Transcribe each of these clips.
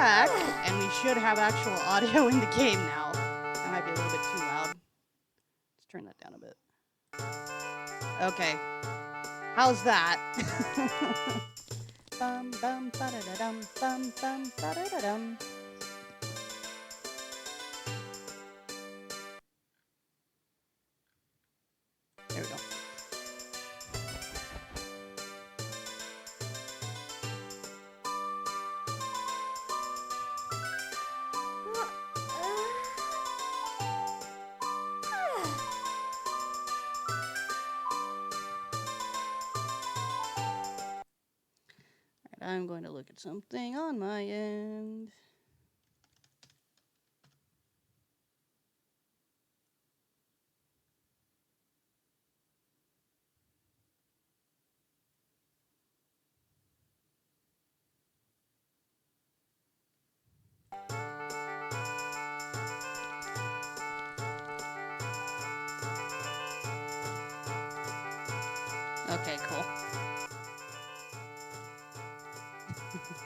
back, and we should have actual audio in the game now. That might be a little bit too loud. Let's turn that down a bit. Okay. How's that? Bum bum ba-da-da-dum, bum bum ba-da-da-dum. There we go. I'm going to look at something on my end. Okay, cool.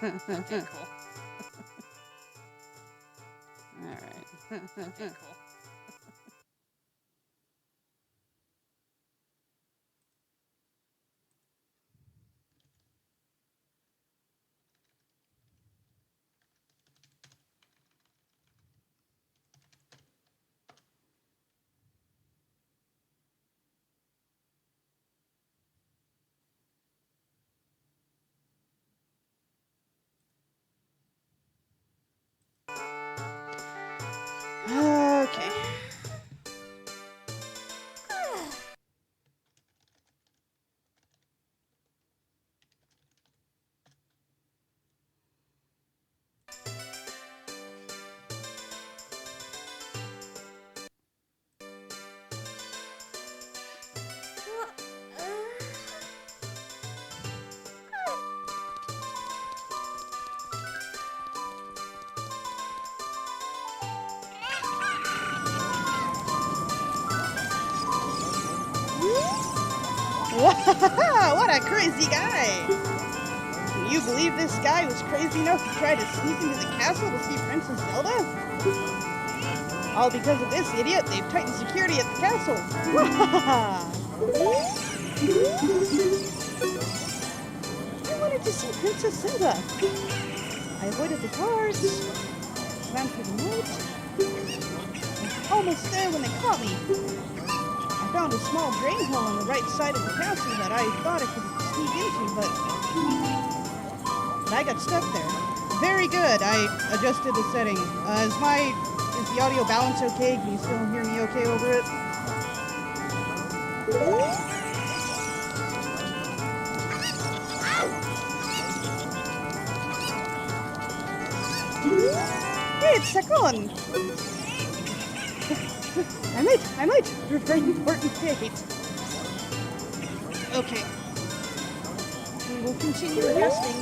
Okay, cool. Alright. Okay, cool. Okay. What a crazy guy! Can you believe this guy was crazy enough to try to sneak into the castle to see Princess Zelda? All because of this idiot, they've tightened security at the castle. I wanted to see Princess Zelda. I avoided the guards, ran through the moat. I was almost there when they caught me. I found a small drain hole on the right side of the castle that I thought I could sneak into, but I got stuck there. Very good. I adjusted the setting. Is the audio balance okay? Can you still hear me okay over it? Hey, it's Sakon! I'm late for a very important date. Okay. We will continue adjusting.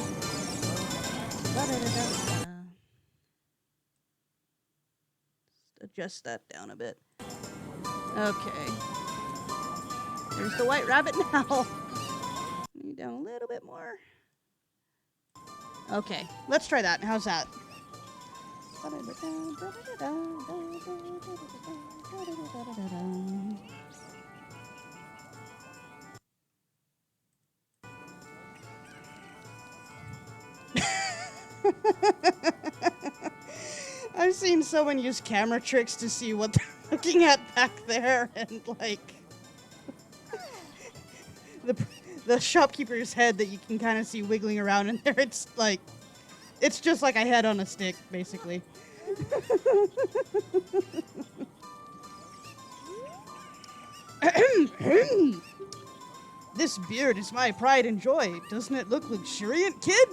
Just adjust that down a bit. Okay. There's the white rabbit now. Need down a little bit more. Okay, let's try that. How's that? I've seen someone use camera tricks to see what they're looking at back there, and like the shopkeeper's head that you can kind of see wiggling around in there. It's just like a head on a stick, basically. This beard is my pride and joy. Doesn't it look luxuriant, kid?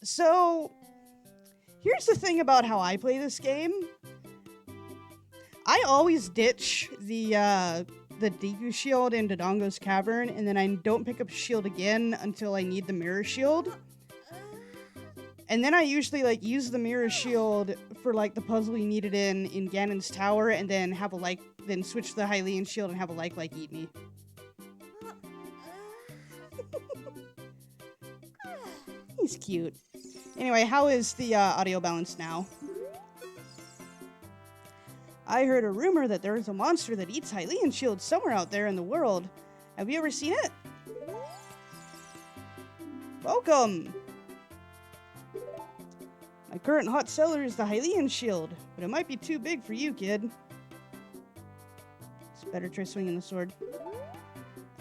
So, here's the thing about how I play this game. I always ditch the Deku shield in Dodongo's cavern, and then I don't pick up shield again until I need the mirror shield. And then I usually like use the mirror shield for like the puzzle you need it in Ganon's tower, and then have a then switch to the Hylian shield and have a like eat me. He's cute. Anyway, how is the audio balance now? I heard a rumor that there is a monster that eats Hylian shields somewhere out there in the world. Have you ever seen it? Welcome! My current hot seller is the Hylian shield, but it might be too big for you, kid. It's better try swinging the sword.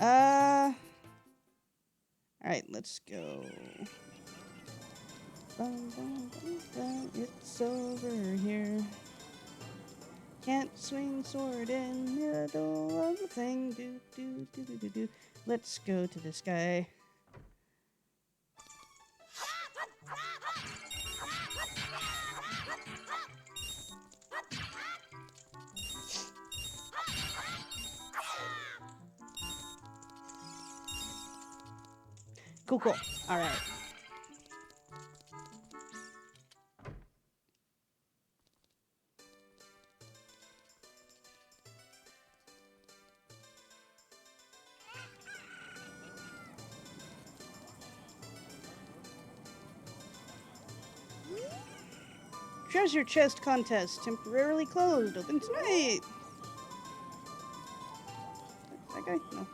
Alright, let's go. It's over here. Can't swing sword in middle of the thing. Do. Let's go to this guy. Cool. Alright. Treasure chest contest temporarily closed. Open tonight. That guy? No.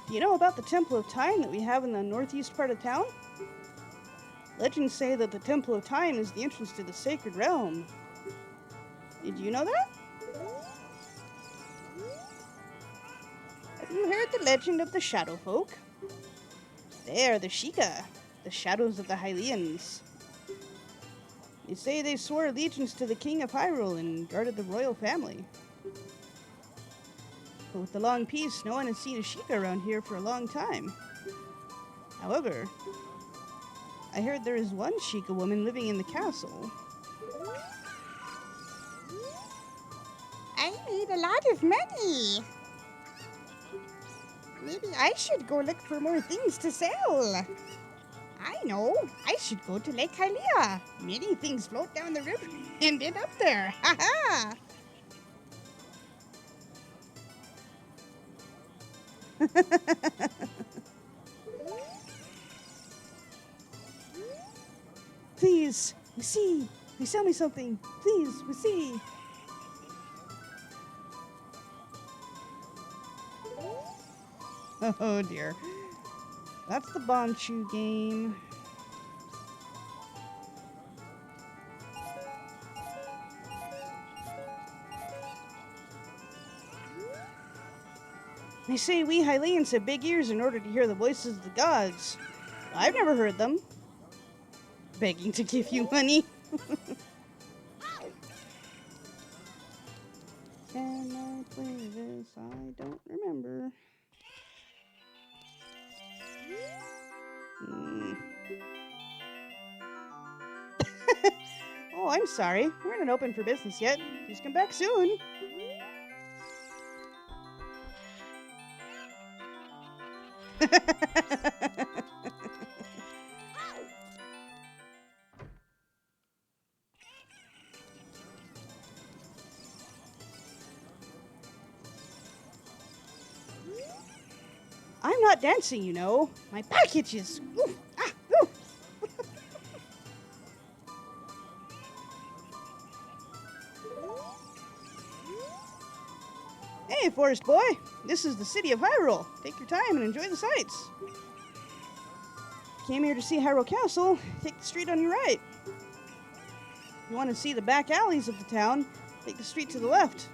Do you know about the Temple of Time that we have in the northeast part of town? Legends say that the Temple of Time is the entrance to the sacred realm. Did you know that? Have you heard the legend of the Shadow Folk? They are the Sheikah, the shadows of the Hylians. They say they swore allegiance to the King of Hyrule and guarded the royal family. But with the long peace, no one has seen a Sheikah around here for a long time. However, I heard there is one Sheikah woman living in the castle. I made a lot of money. Maybe I should go look for more things to sell. I know. I should go to Lake Hylia. Many things float down the river and end up there. Ha ha! Please, we see. Please sell me something. Please, we see. Oh dear. That's the Bonchu game. They say we Hylians have big ears in order to hear the voices of the gods. I've never heard them. Begging to give you money. Can I play this? I don't remember. Oh, I'm sorry. We're not open for business yet. Please come back soon. I'm not dancing, you know. My back itches. Oof. Ah, oof. Hey, Forest Boy. This is the city of Hyrule. Take your time and enjoy the sights. Came here to see Hyrule Castle. Take the street on your right. If you want to see the back alleys of the town, take the street to the left.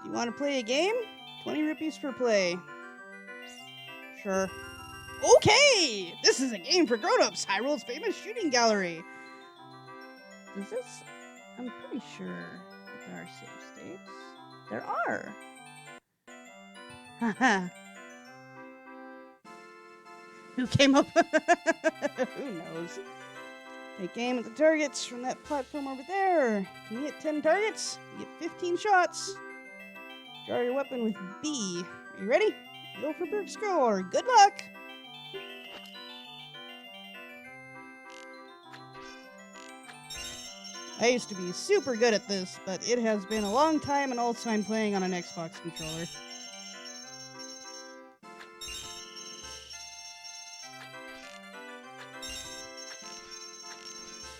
You want to play a game? 20 rupees for play. Sure. Okay! This is a game for grown-ups. Hyrule's famous shooting gallery. Does this... I'm pretty sure that there are save states. There are. Haha. Who came up... Who knows? Take aim at the targets from that platform over there. Can you hit 10 targets? You get 15 shots. Draw your weapon with B. Are you ready? Go for perfect score. Good luck! I used to be super good at this, but it has been a long time and also I'm playing on an Xbox controller.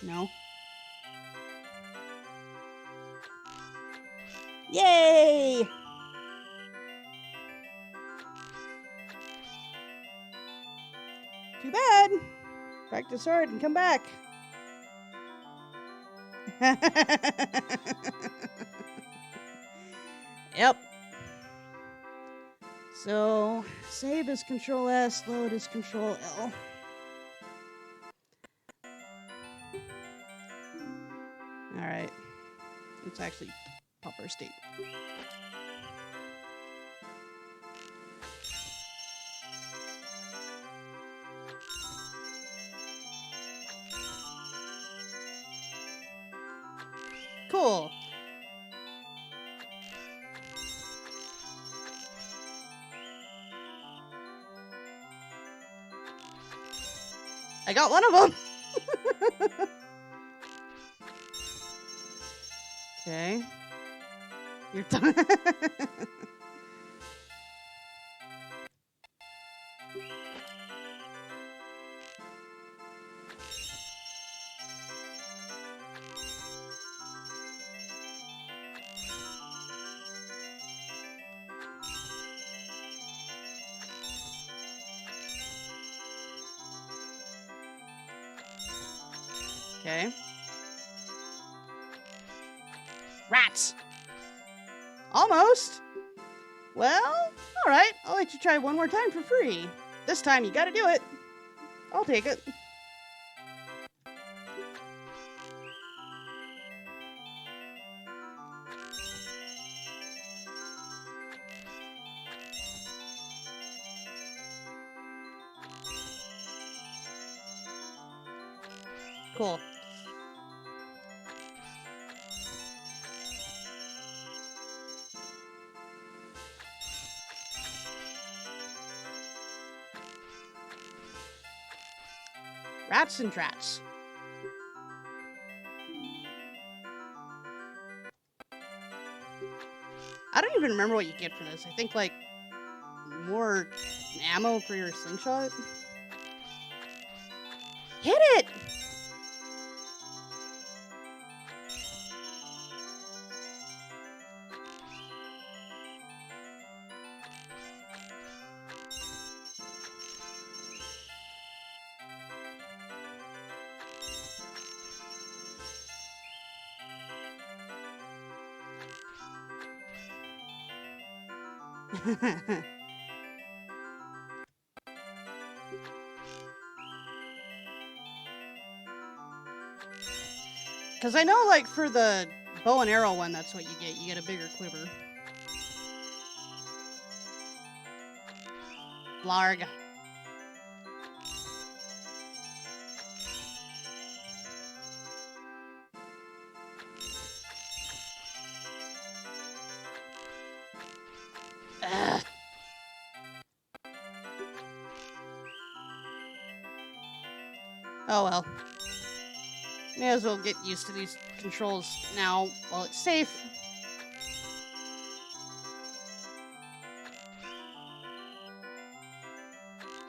No. Yay! Too bad. Practice hard and come back. Yep. So, save is Control S, load is Control L. Alright. Let's actually pop our state. Cool. I got one of them. Okay. You're done. Okay. Rats! Almost! Well, alright. I'll let you try one more time for free. This time you gotta do it. I'll take it. Cool. Rats and trats. I don't even remember what you get for this. I think, like, more ammo for your slingshot. Hit it! Because I know, like, for the bow and arrow one, that's what you get. You get a bigger quiver. Blarg. Ugh. Oh well. May as well get used to these controls now while it's safe.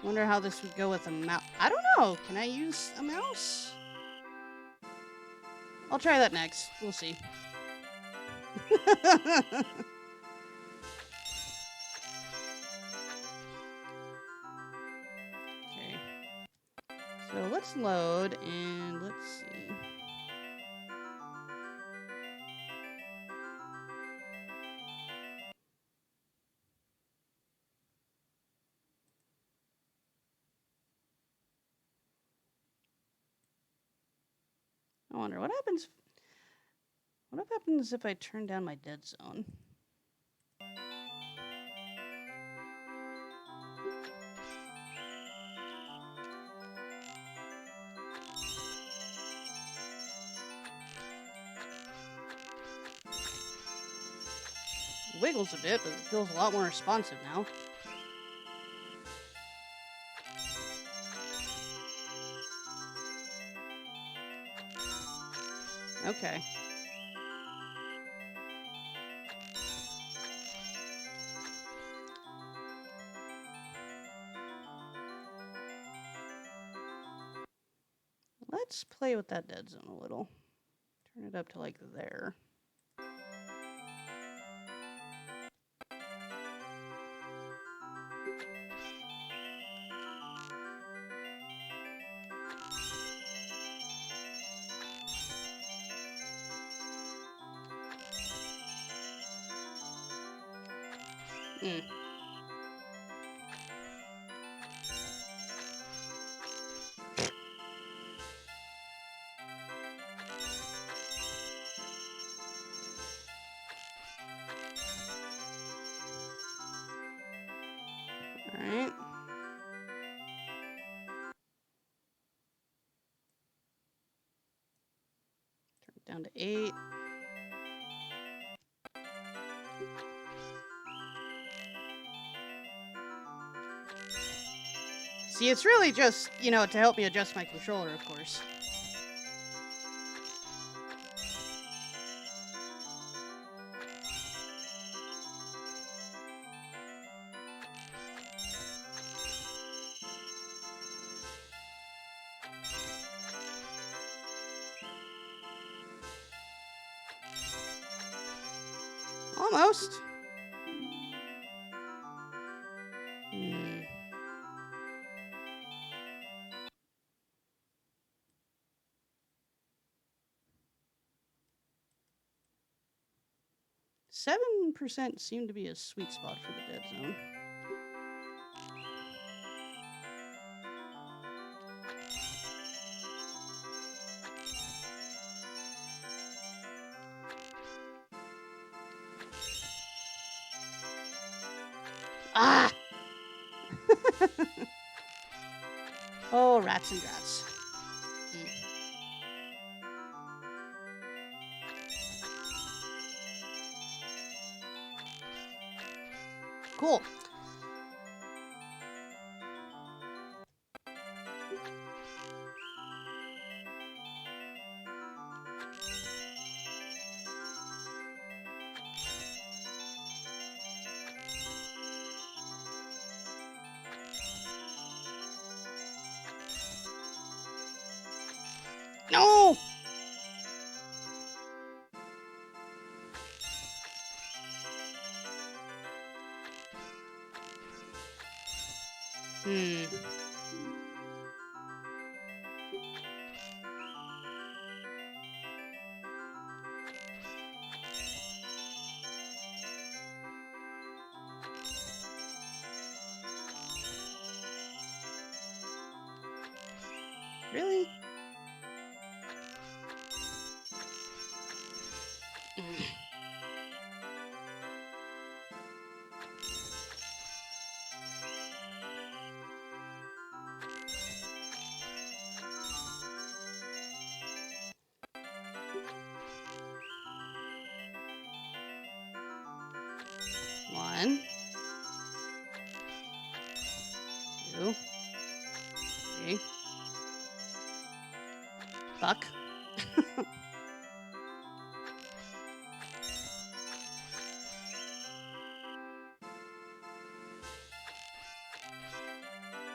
Wonder how this would go with a mouse. I don't know. Can I use a mouse? I'll try that next. We'll see. Okay. So let's load and let's see. I wonder what happens. What happens if I turn down my dead zone? wiggles a bit, but it feels a lot more responsive now. Okay. Let's play with that dead zone a little. Turn it up to like there. Alright. Turn it down to 8. See, it's really just, you know, to help me adjust my controller, of course. Almost. 7% seemed to be a sweet spot for the dead zone. Ah! Oh, rats and rats. Cool. No! Really? One. 2. 3. Fuck.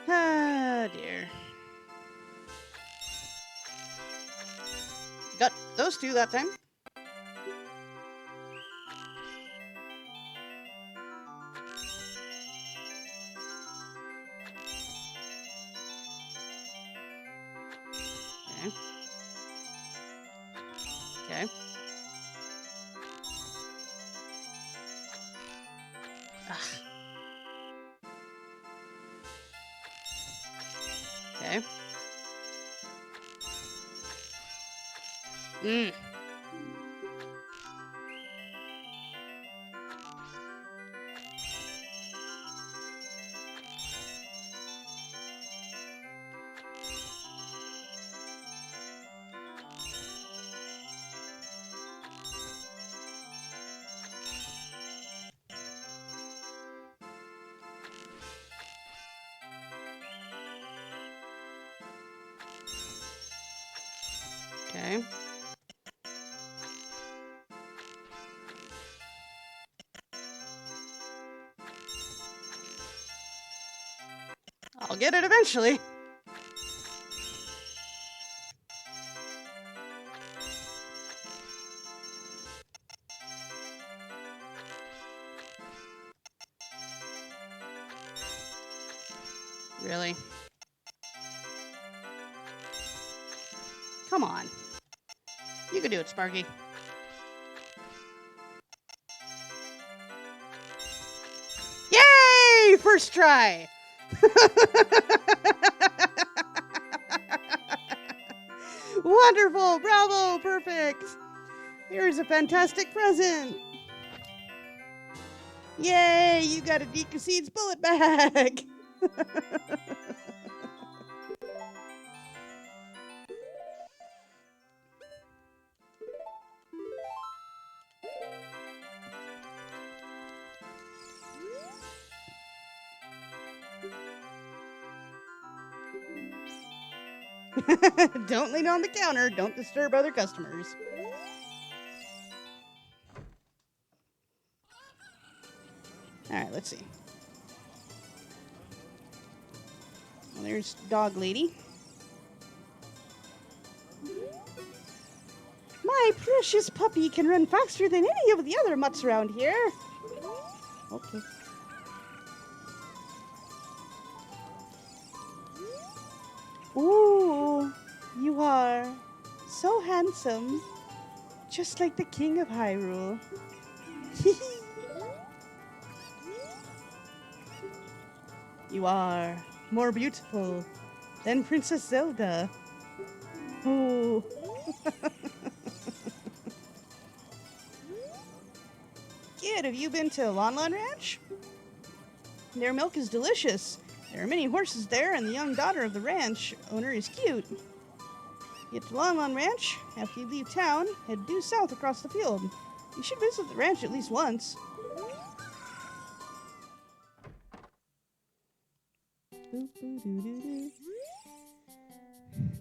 Ah, dear. Got those two that time. Okay. Okay. Ugh. Okay. Okay. I'll get it eventually. Really? Come on. You can do it, Sparky. Yay! First try! Wonderful! Bravo! Perfect! Here's a fantastic present! Yay! You got a Deku Seeds bullet bag! Don't lean on the counter. Don't disturb other customers. Alright, let's see. Well, there's Dog Lady. My precious puppy can run faster than any of the other mutts around here. Okay. Ooh, you are so handsome. Just like the king of Hyrule. You are more beautiful than Princess Zelda. Ooh. Kid, have you been to Lon Lon Ranch? Their milk is delicious. There are many horses there, and the young daughter of the ranch owner is cute. Get to Lon Lon Ranch. After you leave town, head due south across the field. You should visit the ranch at least once.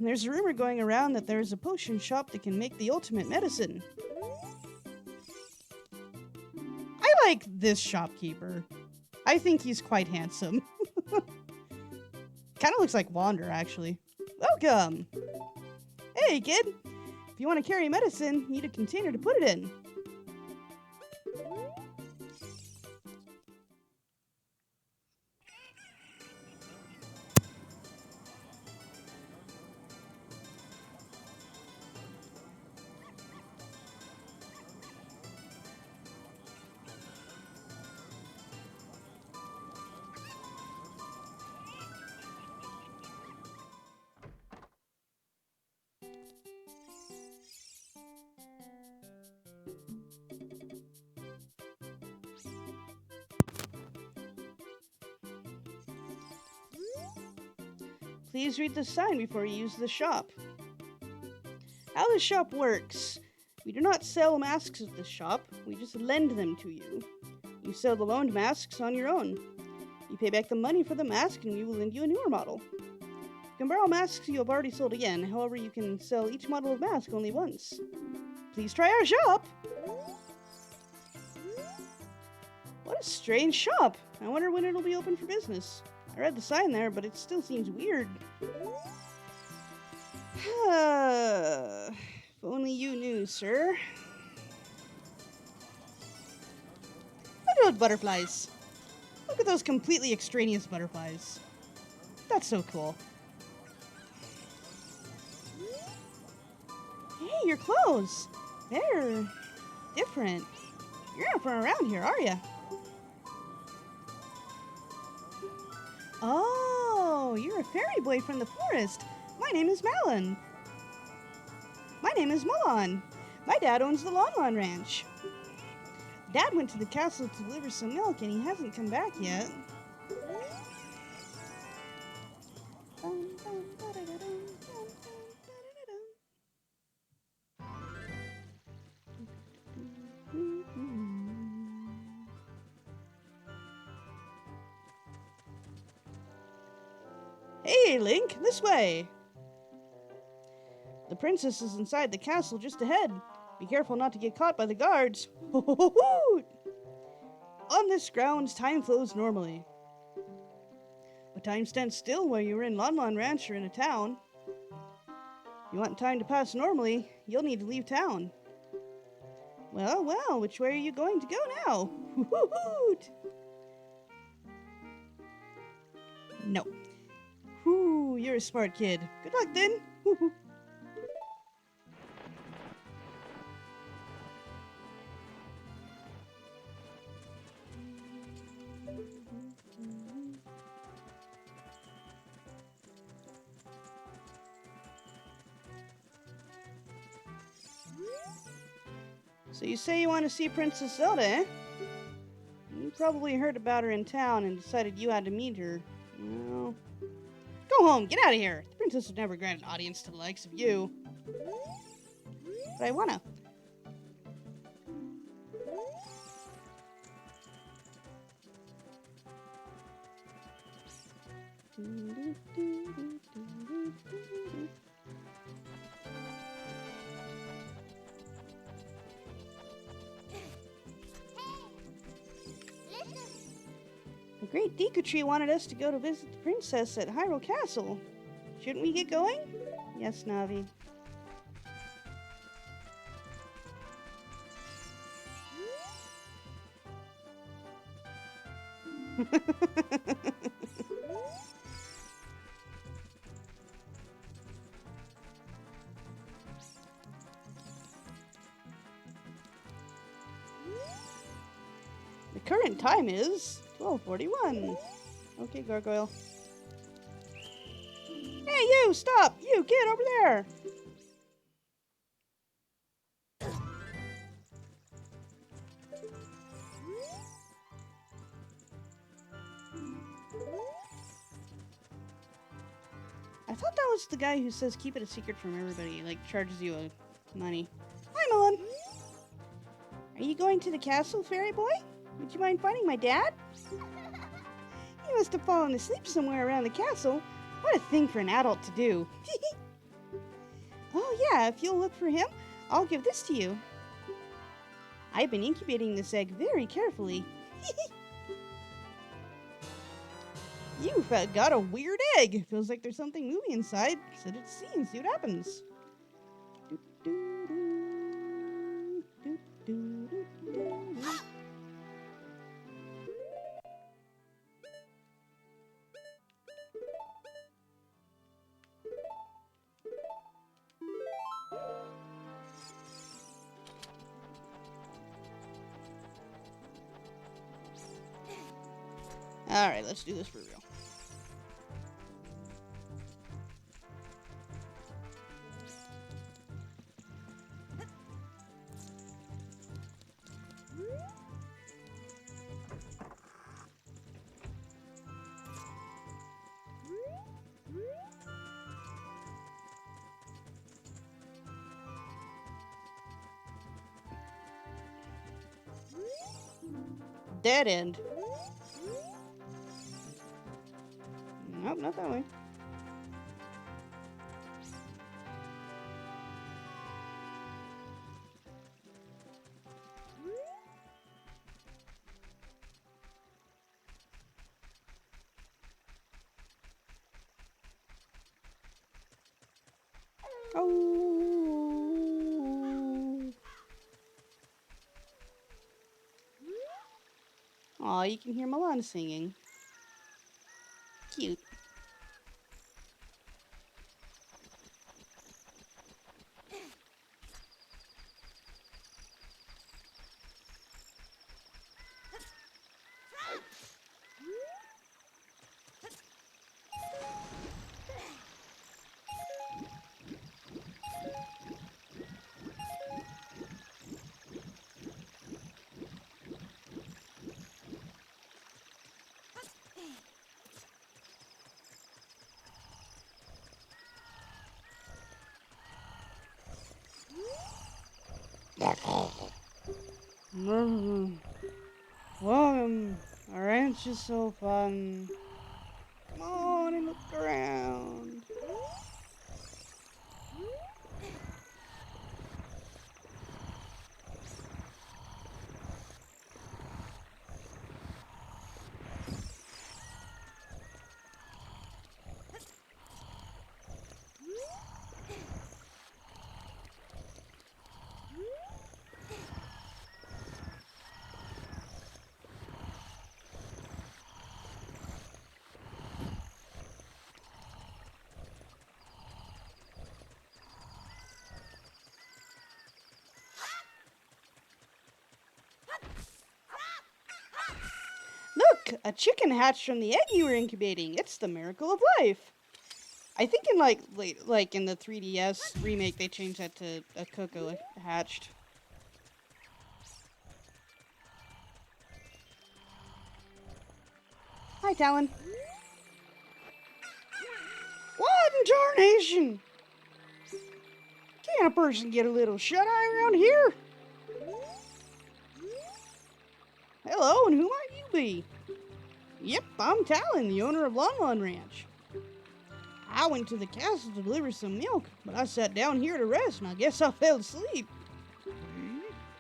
There's a rumor going around that there's a potion shop that can make the ultimate medicine. I like this shopkeeper. I think he's quite handsome. Kind of looks like Wander, actually. Welcome! Hey, kid! If you want to carry medicine, you need a container to put it in. Please read the sign before you use the shop. How the shop works. We do not sell masks at this shop. We just lend them to you. You sell the loaned masks on your own. You pay back the money for the mask and we will lend you a newer model. You can borrow masks you have already sold again. However, you can sell each model of mask only once. Please try our shop! What a strange shop. I wonder when it'll be open for business. I read the sign there, but it still seems weird. If only you knew, sir. Look, butterflies. Look at those completely extraneous butterflies. That's so cool. Hey, your clothes. They're different. You're not from around here, are you? Oh, you're a fairy boy from the forest. My name is Malon. My name is Malon. My dad owns the Lon Lon Ranch. Dad went to the castle to deliver some milk and he hasn't come back yet. Hey, Link, this way. The The princess is inside the castle just ahead. Be careful not to get caught by the guards. Ho ho ho ho! On this grounds, time flows normally. But time stands still while you're in Lon Lon Ranch or in a town. If you want time to pass normally, you'll need to leave town. Well, well, which way are you going to go now? Hoo-hoo-hoot! No. Whoo, you're a smart kid. Good luck then. Hoo-hoo. So you say you want to see Princess Zelda, eh? You probably heard about her in town and decided you had to meet her. Well, go home, get out of here. The princess would never grant an audience to the likes of you. But I wanna. The great Deku Tree wanted us to go to visit the princess at Hyrule Castle. Shouldn't we get going? Yes, Navi. The current time is 12:41. Okay, Gargoyle. Hey, you! Stop! You, kid, over there! I thought that was the guy who says keep it a secret from everybody, like charges you money. Hi, Mullen! Are you going to the castle, fairy boy? Would you mind finding my dad? He must have fallen asleep somewhere around the castle. What a thing for an adult to do. Oh yeah, if you'll look for him, I'll give this to you. I've been incubating this egg very carefully. You've got a weird egg. Feels like there's something moving inside. Set it to see and see what happens. Alright, let's do this for real. Dead end. Nope, not that way. Oh. Aw, you can hear Milan singing. Cute. Our ranch is so fun. Come on and look around. Look! A chicken hatched from the egg you were incubating. It's the miracle of life. I think in like in the 3DS remake they changed that to a Coco hatched. Hi, Talon. What in tarnation? Can't a person get a little shut-eye around here? Hello, and who might you be? Yep, I'm Talon, the owner of Lon Ranch. I went to the castle to deliver some milk, but I sat down here to rest, and I guess I fell asleep.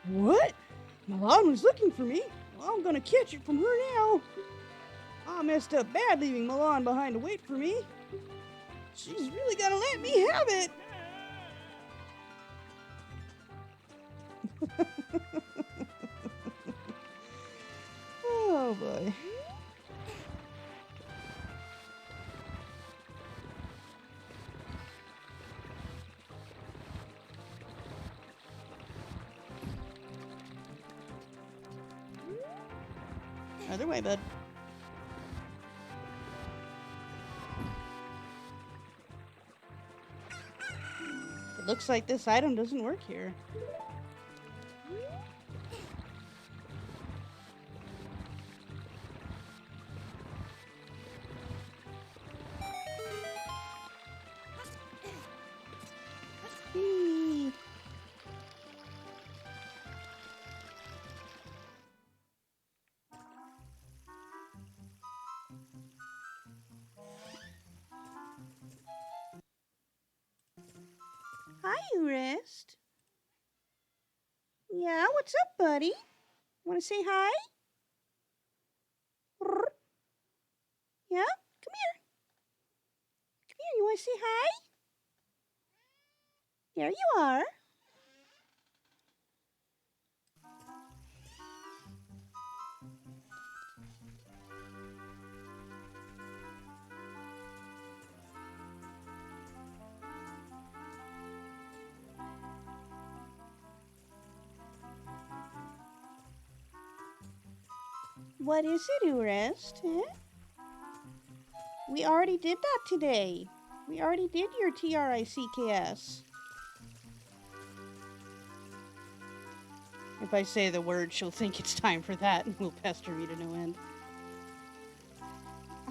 What? Milan was looking for me. Well, I'm gonna catch it from her now. I messed up bad leaving Milan behind to wait for me. She's really gonna let me have it. Oh boy. Other way, bud. It looks like this item doesn't work here. Hi, Rest. Yeah, what's up, buddy? Want to say hi? Yeah? Come here. Come here, you want to say hi? There you are. What is it, Urest? Huh? We already did that today. We already did your TRICKS. If I say the word, she'll think it's time for that and will pester me to no end.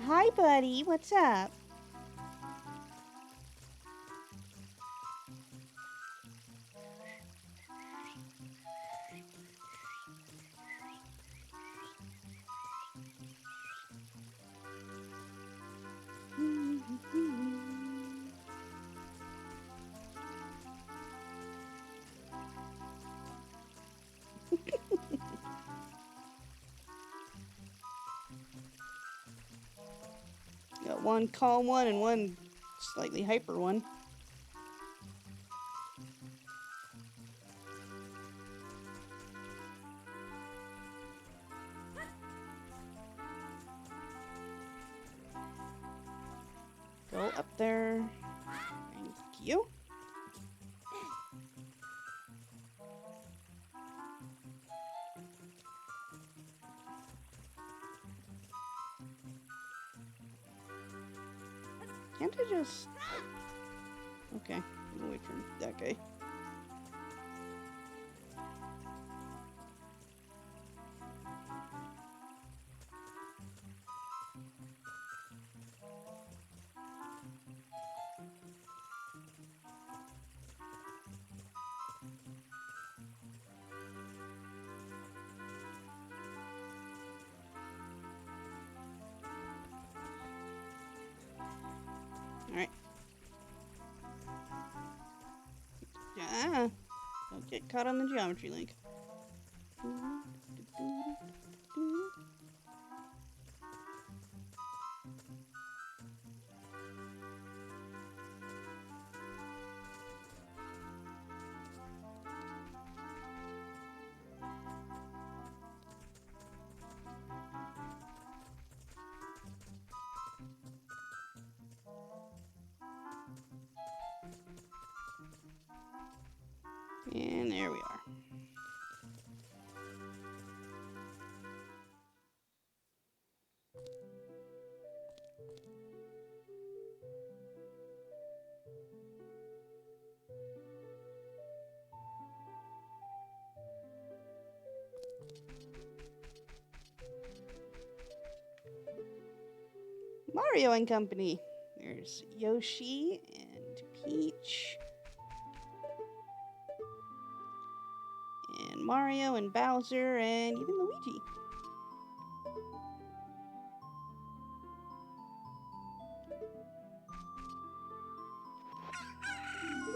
Hi, buddy. What's up? Got one calm one and one slightly hyper one. Go up there. Thank you. Can't I just... Okay, I'm gonna wait for that guy. Alright. Yeah. Don't get caught on the geometry link. And there we are. Mario and Company. There's Yoshi and Peach. And Mario and Bowser and even Luigi.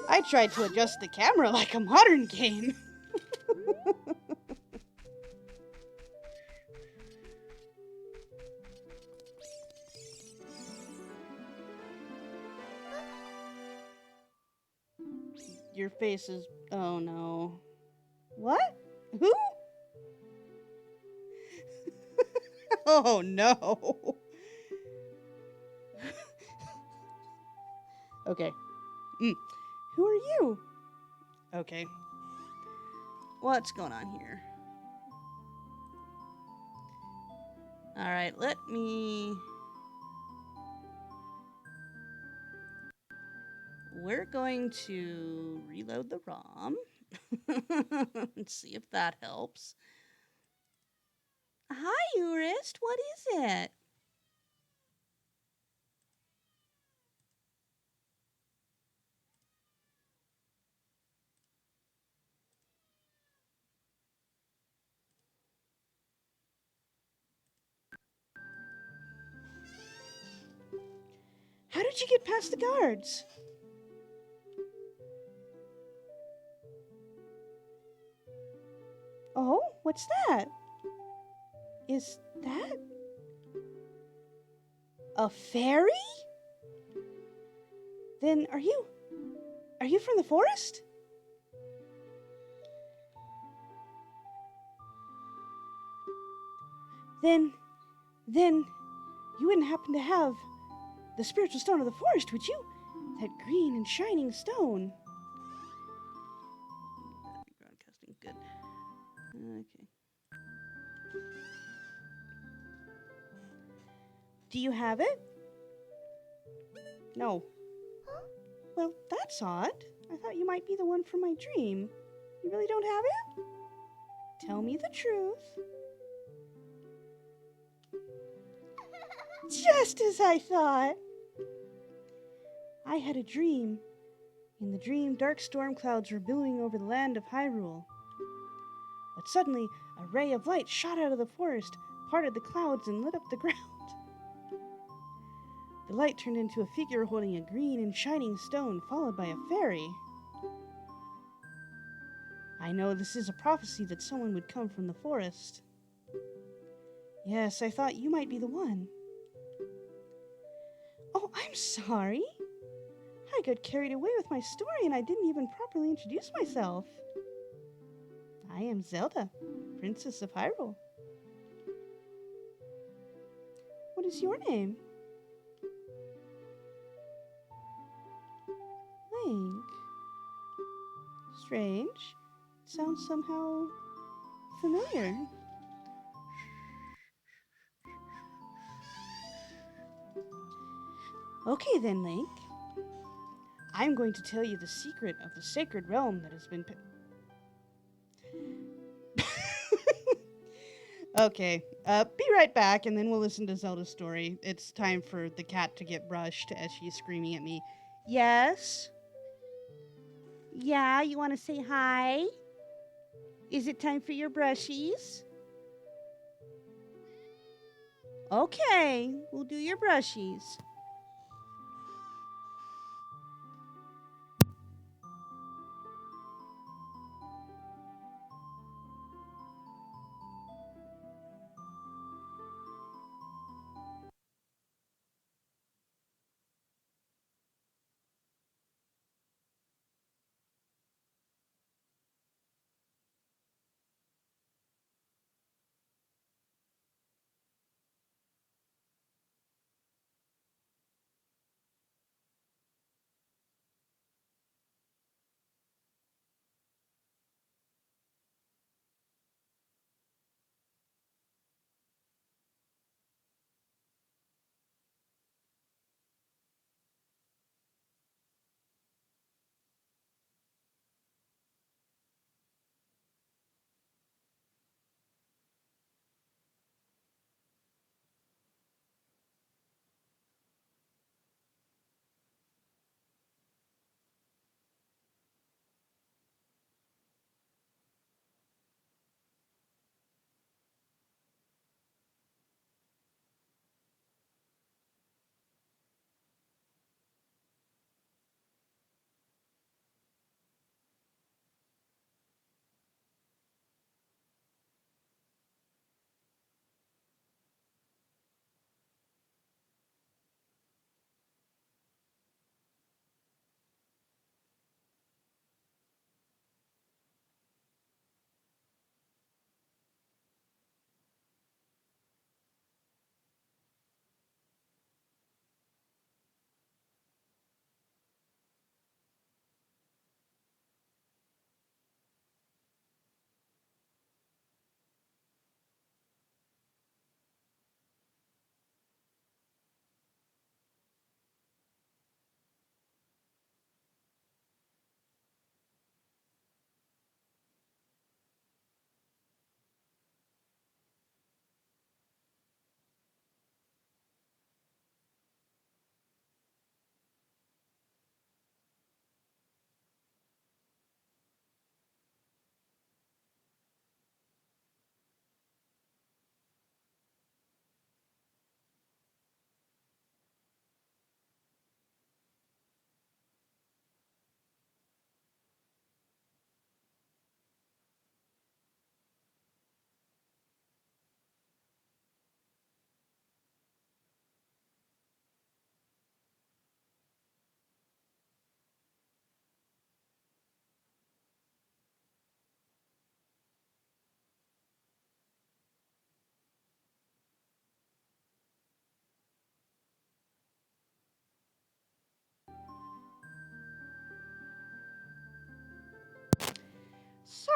I tried to adjust the camera like a modern game. Your face is... Oh no. What? Who? Oh no. Okay. Who are you? Okay. What's going on here? Alright, let me... We're going to reload the ROM and see if that helps. Hi, Urist. What is it? How did you get past the guards? Oh, what's that? Is that a fairy? Then are you from the forest? Then you wouldn't happen to have the spiritual stone of the forest, would you? That green and shining stone. Broadcasting, good. Okay. Do you have it? No. Well, that's odd. I thought you might be the one from my dream. You really don't have it? Tell me the truth. Just as I thought. I had a dream. In the dream, dark storm clouds were billowing over the land of Hyrule. But suddenly, a ray of light shot out of the forest, parted the clouds, and lit up the ground. The light turned into a figure holding a green and shining stone, followed by a fairy. I know this is a prophecy that someone would come from the forest. Yes, I thought you might be the one. Oh, I'm sorry. I got carried away with my story and I didn't even properly introduce myself. I am Zelda, Princess of Hyrule. What is your name? Link. Strange. It sounds somehow familiar. Okay then, Link. I'm going to tell you the secret of the sacred realm that has been... Okay, be right back, and then we'll listen to Zelda's story. It's time for the cat to get brushed as she's screaming at me. Yes? Yeah, you want to say hi? Is it time for your brushies? Okay, we'll do your brushies.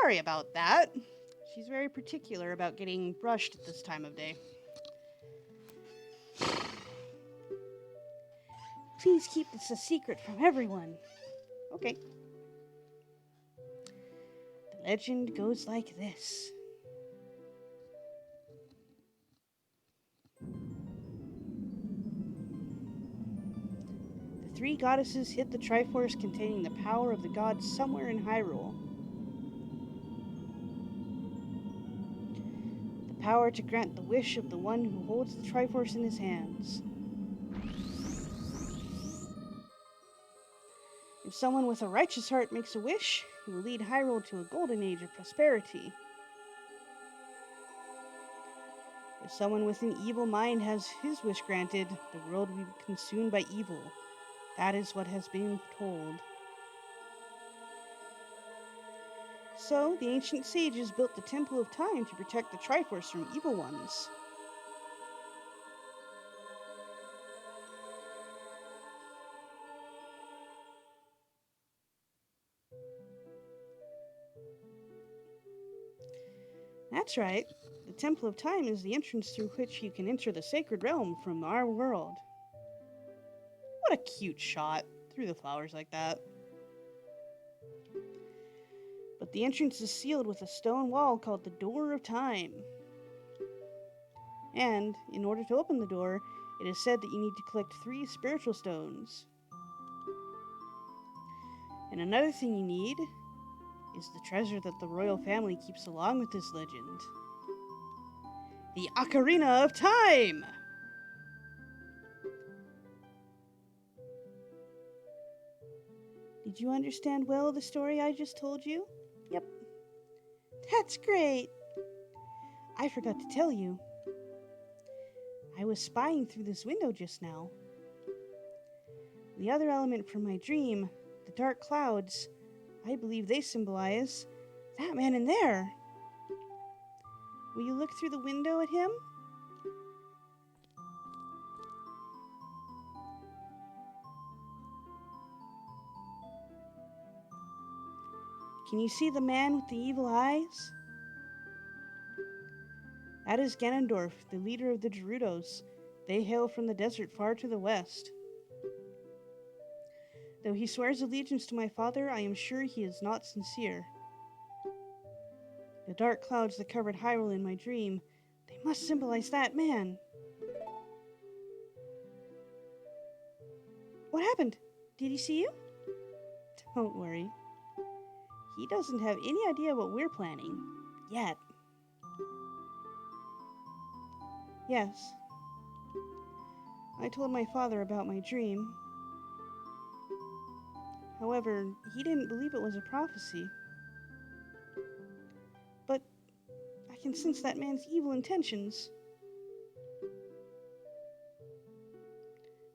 Sorry about that. She's very particular about getting brushed at this time of day. Please keep this a secret from everyone. Okay. The legend goes like this. The three goddesses hid the Triforce containing the power of the gods somewhere in Hyrule. The power to grant the wish of the one who holds the Triforce in his hands. If someone with a righteous heart makes a wish, he will lead Hyrule to a golden age of prosperity. If someone with an evil mind has his wish granted, the world will be consumed by evil. That is what has been told. So, the ancient sages built the Temple of Time to protect the Triforce from evil ones. That's right. The Temple of Time is the entrance through which you can enter the sacred realm from our world. What a cute shot through the flowers like that. But the entrance is sealed with a stone wall called the Door of Time. And, in order to open the door, it is said that you need to collect 3 spiritual stones. And another thing you need is the treasure that the royal family keeps along with this legend. The Ocarina of Time! Did you understand well the story I just told you? Yep. That's great! I forgot to tell you. I was spying through this window just now. The other element from my dream, the dark clouds, I believe they symbolize that man in there. Will you look through the window at him? Can you see the man with the evil eyes? That is Ganondorf, the leader of the Gerudos. They hail from the desert far to the west. Though he swears allegiance to my father, I am sure he is not sincere. The dark clouds that covered Hyrule in my dream, they must symbolize that man. What happened? Did he see you? Don't worry. He doesn't have any idea what we're planning. Yet. Yes. I told my father about my dream. However, he didn't believe it was a prophecy. But I can sense that man's evil intentions.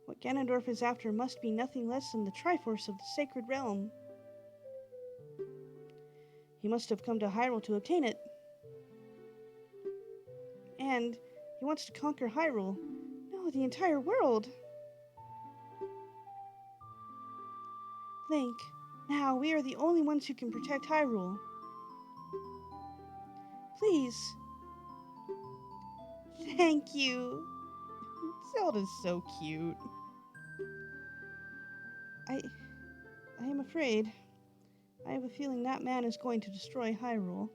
What Ganondorf is after must be nothing less than the Triforce of the Sacred Realm. He must have come to Hyrule to obtain it. And he wants to conquer Hyrule. No, the entire world. Link, now we are the only ones who can protect Hyrule. Please. Thank you. Zelda's so cute. I am afraid. I have a feeling that man is going to destroy Hyrule.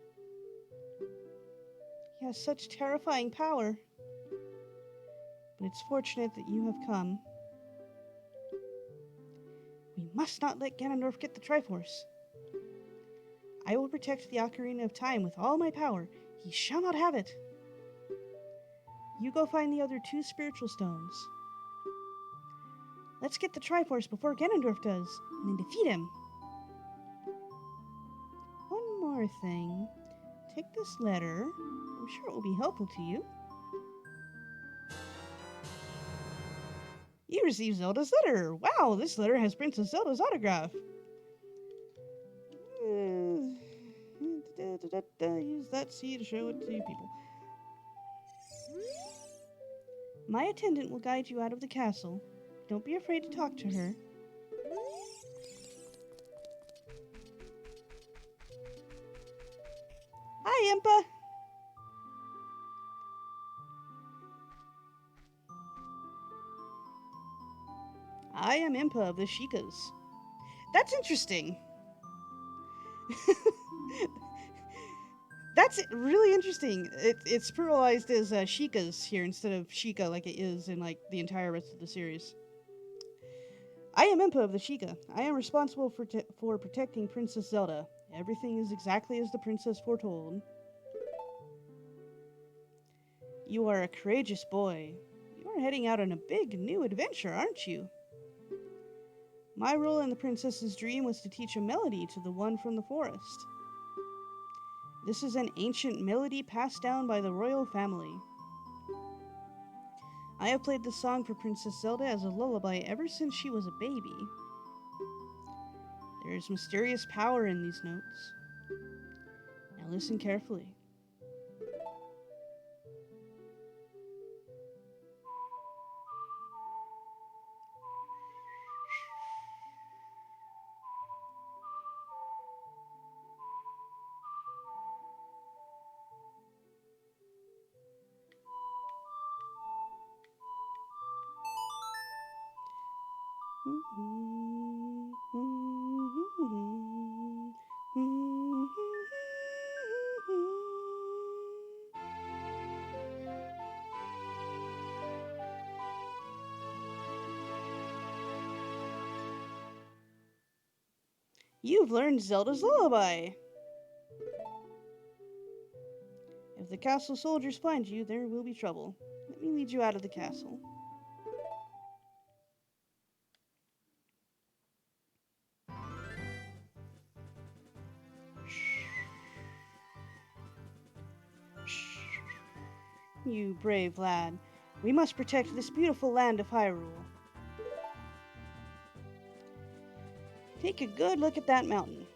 He has such terrifying power. But it's fortunate that you have come. We must not let Ganondorf get the Triforce. I will protect the Ocarina of Time with all my power. He shall not have it. You go find the other 2 spiritual stones. Let's get the Triforce before Ganondorf does, and then defeat him. One more thing. Take this letter. I'm sure it will be helpful to you. You received Zelda's letter. Wow, this letter has Princess Zelda's autograph. Use that C to show it to people. My attendant will guide you out of the castle. Don't be afraid to talk to her. Hi, Impa. I am Impa of the Shikas. That's interesting. That's really interesting. It's pluralized as Shikas here instead of Shika like it is in like the entire rest of the series. I am Impa of the Sheikah. I am responsible for protecting Princess Zelda. Everything is exactly as the princess foretold. You are a courageous boy. You are heading out on a big new adventure, aren't you? My role in the princess's dream was to teach a melody to the one from the forest. This is an ancient melody passed down by the royal family. I have played this song for Princess Zelda as a lullaby ever since she was a baby. There is mysterious power in these notes. Now listen carefully. You've learned Zelda's lullaby. If the castle soldiers find you, there will be trouble. Let me lead you out of the castle. You brave lad. We must protect this beautiful land of Hyrule. Take a good look at that mountain.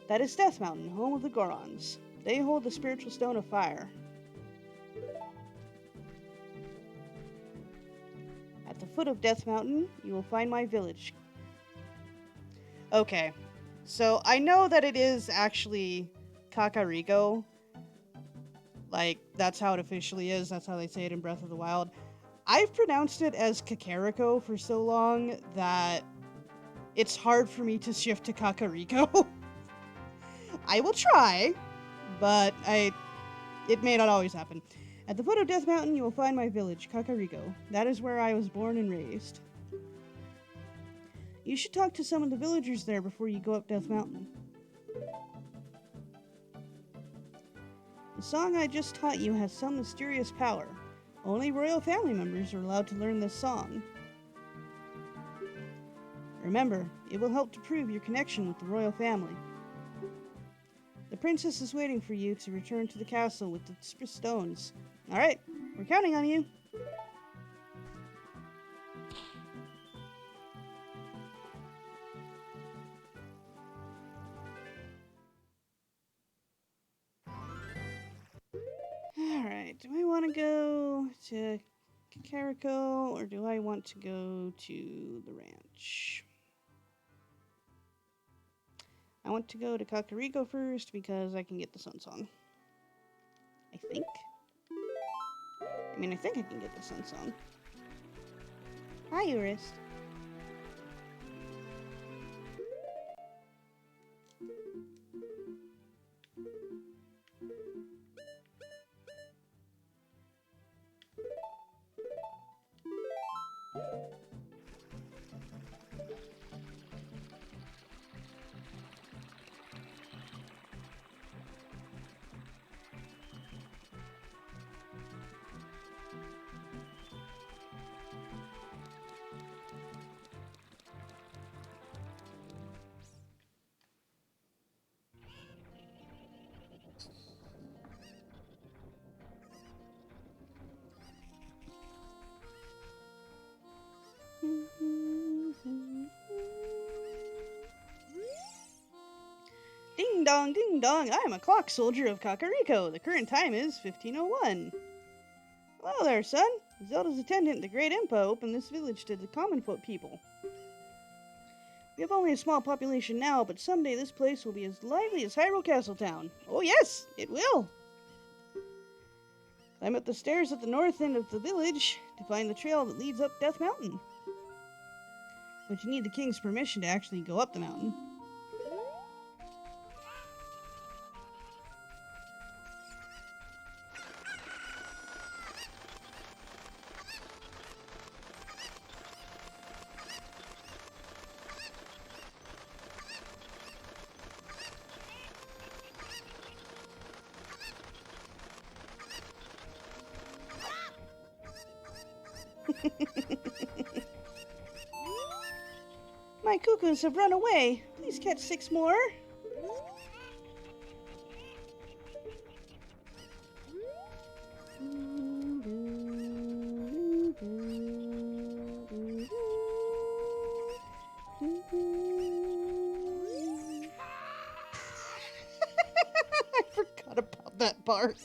That is Death Mountain, home of the Gorons. They hold the spiritual stone of fire. At the foot of Death Mountain, you will find my village. Okay, so I know that it is actually Kakariko. Like, that's how it officially is. That's how they say it in Breath of the Wild. I've pronounced it as Kakariko for so long that it's hard for me to shift to Kakariko. I will try, but it may not always happen. At the foot of Death Mountain, you will find my village, Kakariko. That is where I was born and raised. You should talk to some of the villagers there before you go up Death Mountain. The song I just taught you has some mysterious power. Only royal family members are allowed to learn this song. Remember, it will help to prove your connection with the royal family. The princess is waiting for you to return to the castle with the stones. Alright, we're counting on you. Alright, do I want to go to Kakariko or do I want to go to the ranch? I want to go to Kakariko first because I can get the Sun Song. I think. I think I can get the Sun Song. Hi, Urist. Ding dong, I am a clock soldier of Kakariko. The current time is 1501. Hello there, son. Zelda's attendant, the Great Impa, opened this village to the common folk people. We have only a small population now, but someday this place will be as lively as Hyrule Castle Town. Oh yes, it will! Climb up the stairs at the north end of the village to find the trail that leads up Death Mountain. But you need the king's permission to actually go up the mountain. My cuckoos have run away. Please catch 6 more. I forgot about that bark.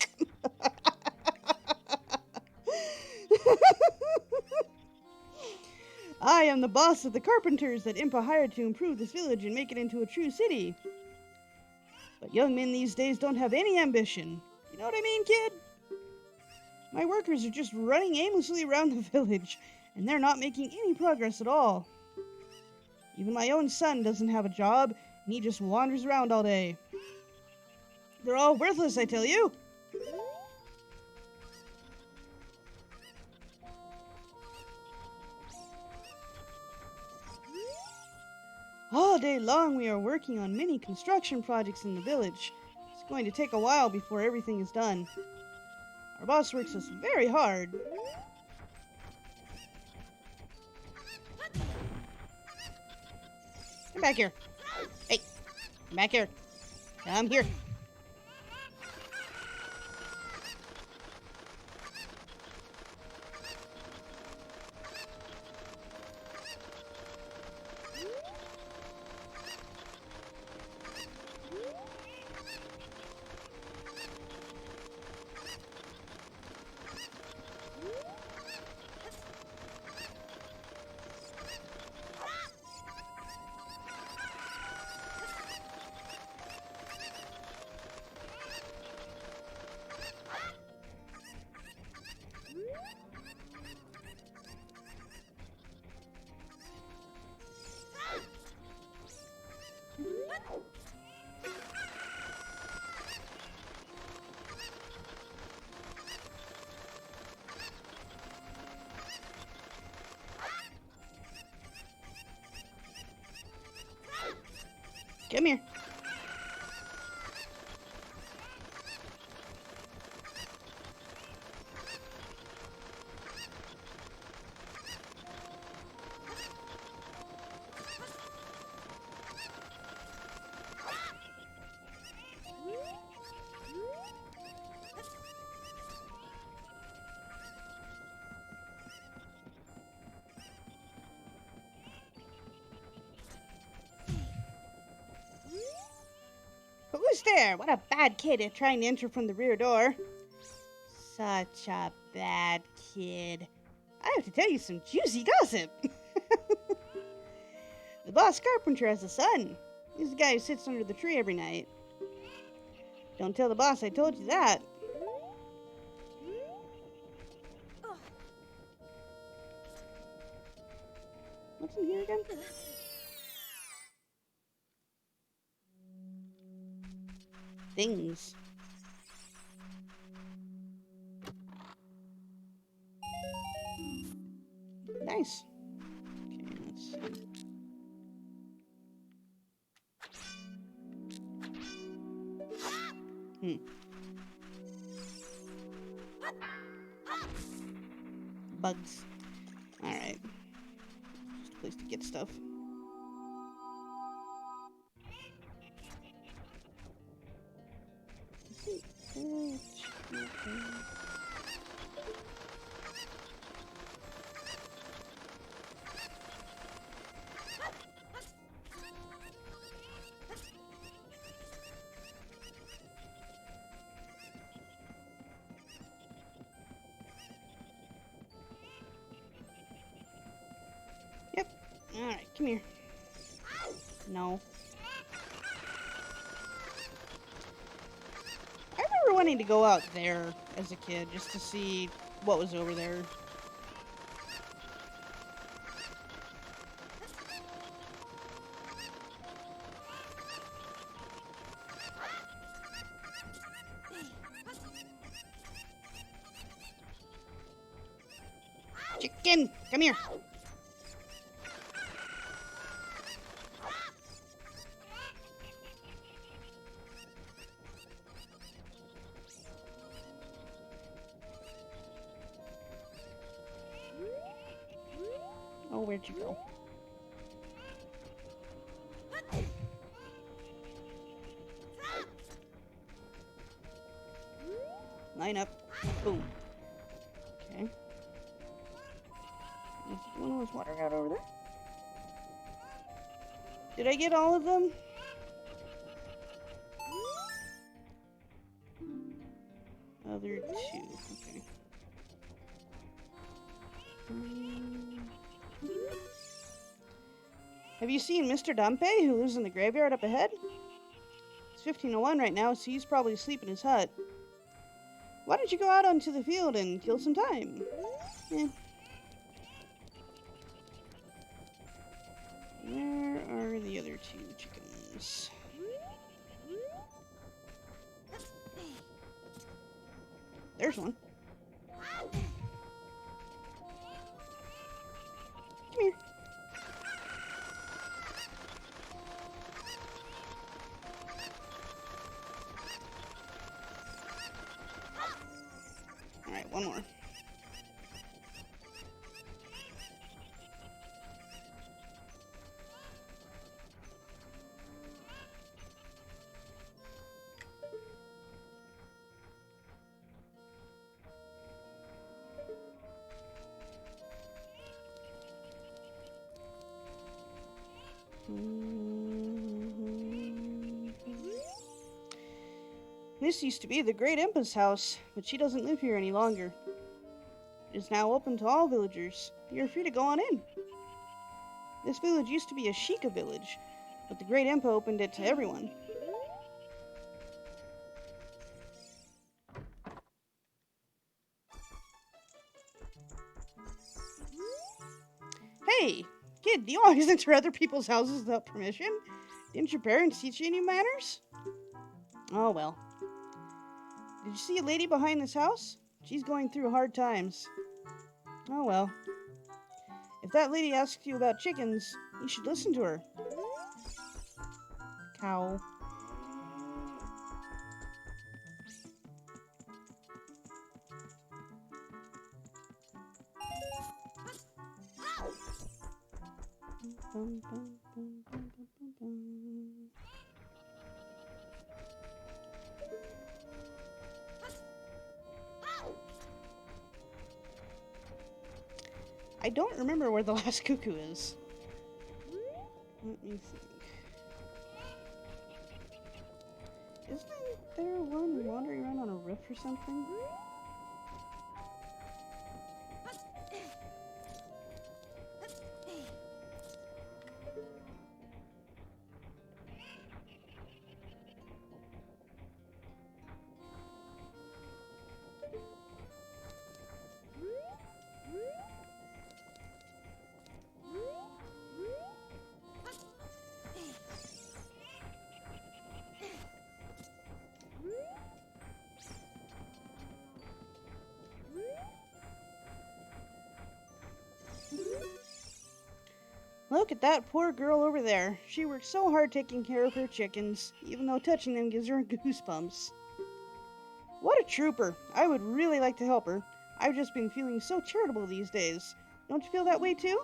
I am the boss of the carpenters that Impa hired to improve this village and make it into a true city. But young men these days don't have any ambition. You know what I mean, kid? My workers are just running aimlessly around the village, and they're not making any progress at all. Even my own son doesn't have a job, and he just wanders around all day. They're all worthless, I tell you. All day long we are working on many construction projects in the village. It's going to take a while before everything is done. Our boss works us very hard. Come back here. Hey, come back here. Come here. Come here. Who's there? What a bad kid trying to enter from the rear door. Such a bad kid. I have to tell you some juicy gossip. The boss carpenter has a son. He's the guy who sits under the tree every night. Don't tell the boss I told you that. What's in here again? Things. Nice. Okay, let's see. Bugs. Alright. Just a place to get stuff. Yep. Alright, come here. No. I remember wanting to go out there as a kid just to see what was over there. Chicken, come here. Oh, where'd you go? Line up. Boom. Okay. Is one of those water out over there? Did I get all of them? Other two. Okay. Have you seen Mr. Dumpe, who lives in the graveyard up ahead? It's 15:01 right now, so he's probably asleep in his hut. Why don't you go out onto the field and kill some time? Eh. Where are the other two chickens? There's one. Come here. Alright, one more. This used to be the Great Impa's house, but she doesn't live here any longer. It is now open to all villagers. You are free to go on in. This village used to be a Sheikah village, but the Great Impa opened it to everyone. Hey, kid, do you always enter other people's houses without permission? Didn't your parents teach you any manners? Oh well. Did you see a lady behind this house? She's going through hard times. Oh well. If that lady asks you about chickens, you should listen to her. Cow. Bum, bum, bum, bum, bum, bum. I don't remember where the last cuckoo is. Let me think. Isn't there one wandering around on a roof or something? Look at that poor girl over there. She works so hard taking care of her chickens, even though touching them gives her goosebumps. What a trooper. I would really like to help her. I've just been feeling so charitable these days. Don't you feel that way too?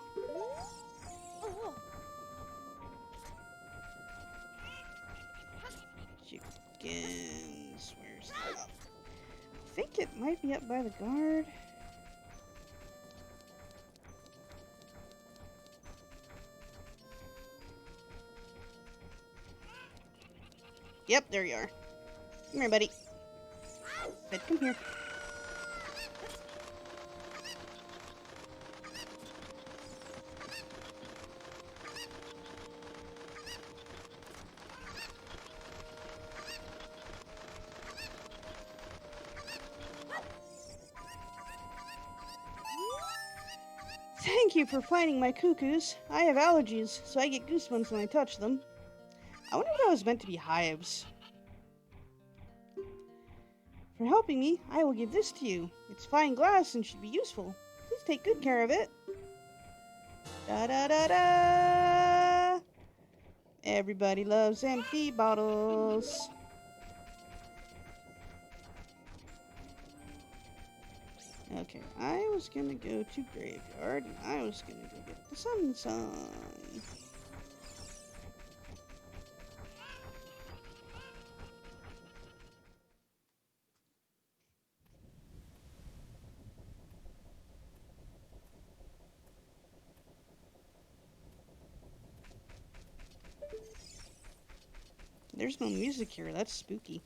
Chickens. Where's that up? I think it might be up by the guard. Yep, there you are. Come here, buddy. Sid, come here. Thank you for finding my cuckoos. I have allergies, so I get goosebumps when I touch them. I wonder if that was meant to be hives. For helping me, I will give this to you. It's fine glass and should be useful. Please take good care of it. Da da da da! Everybody loves empty bottles. Okay, I was gonna go to graveyard and I was gonna go get the sun song. There's no music here, that's spooky.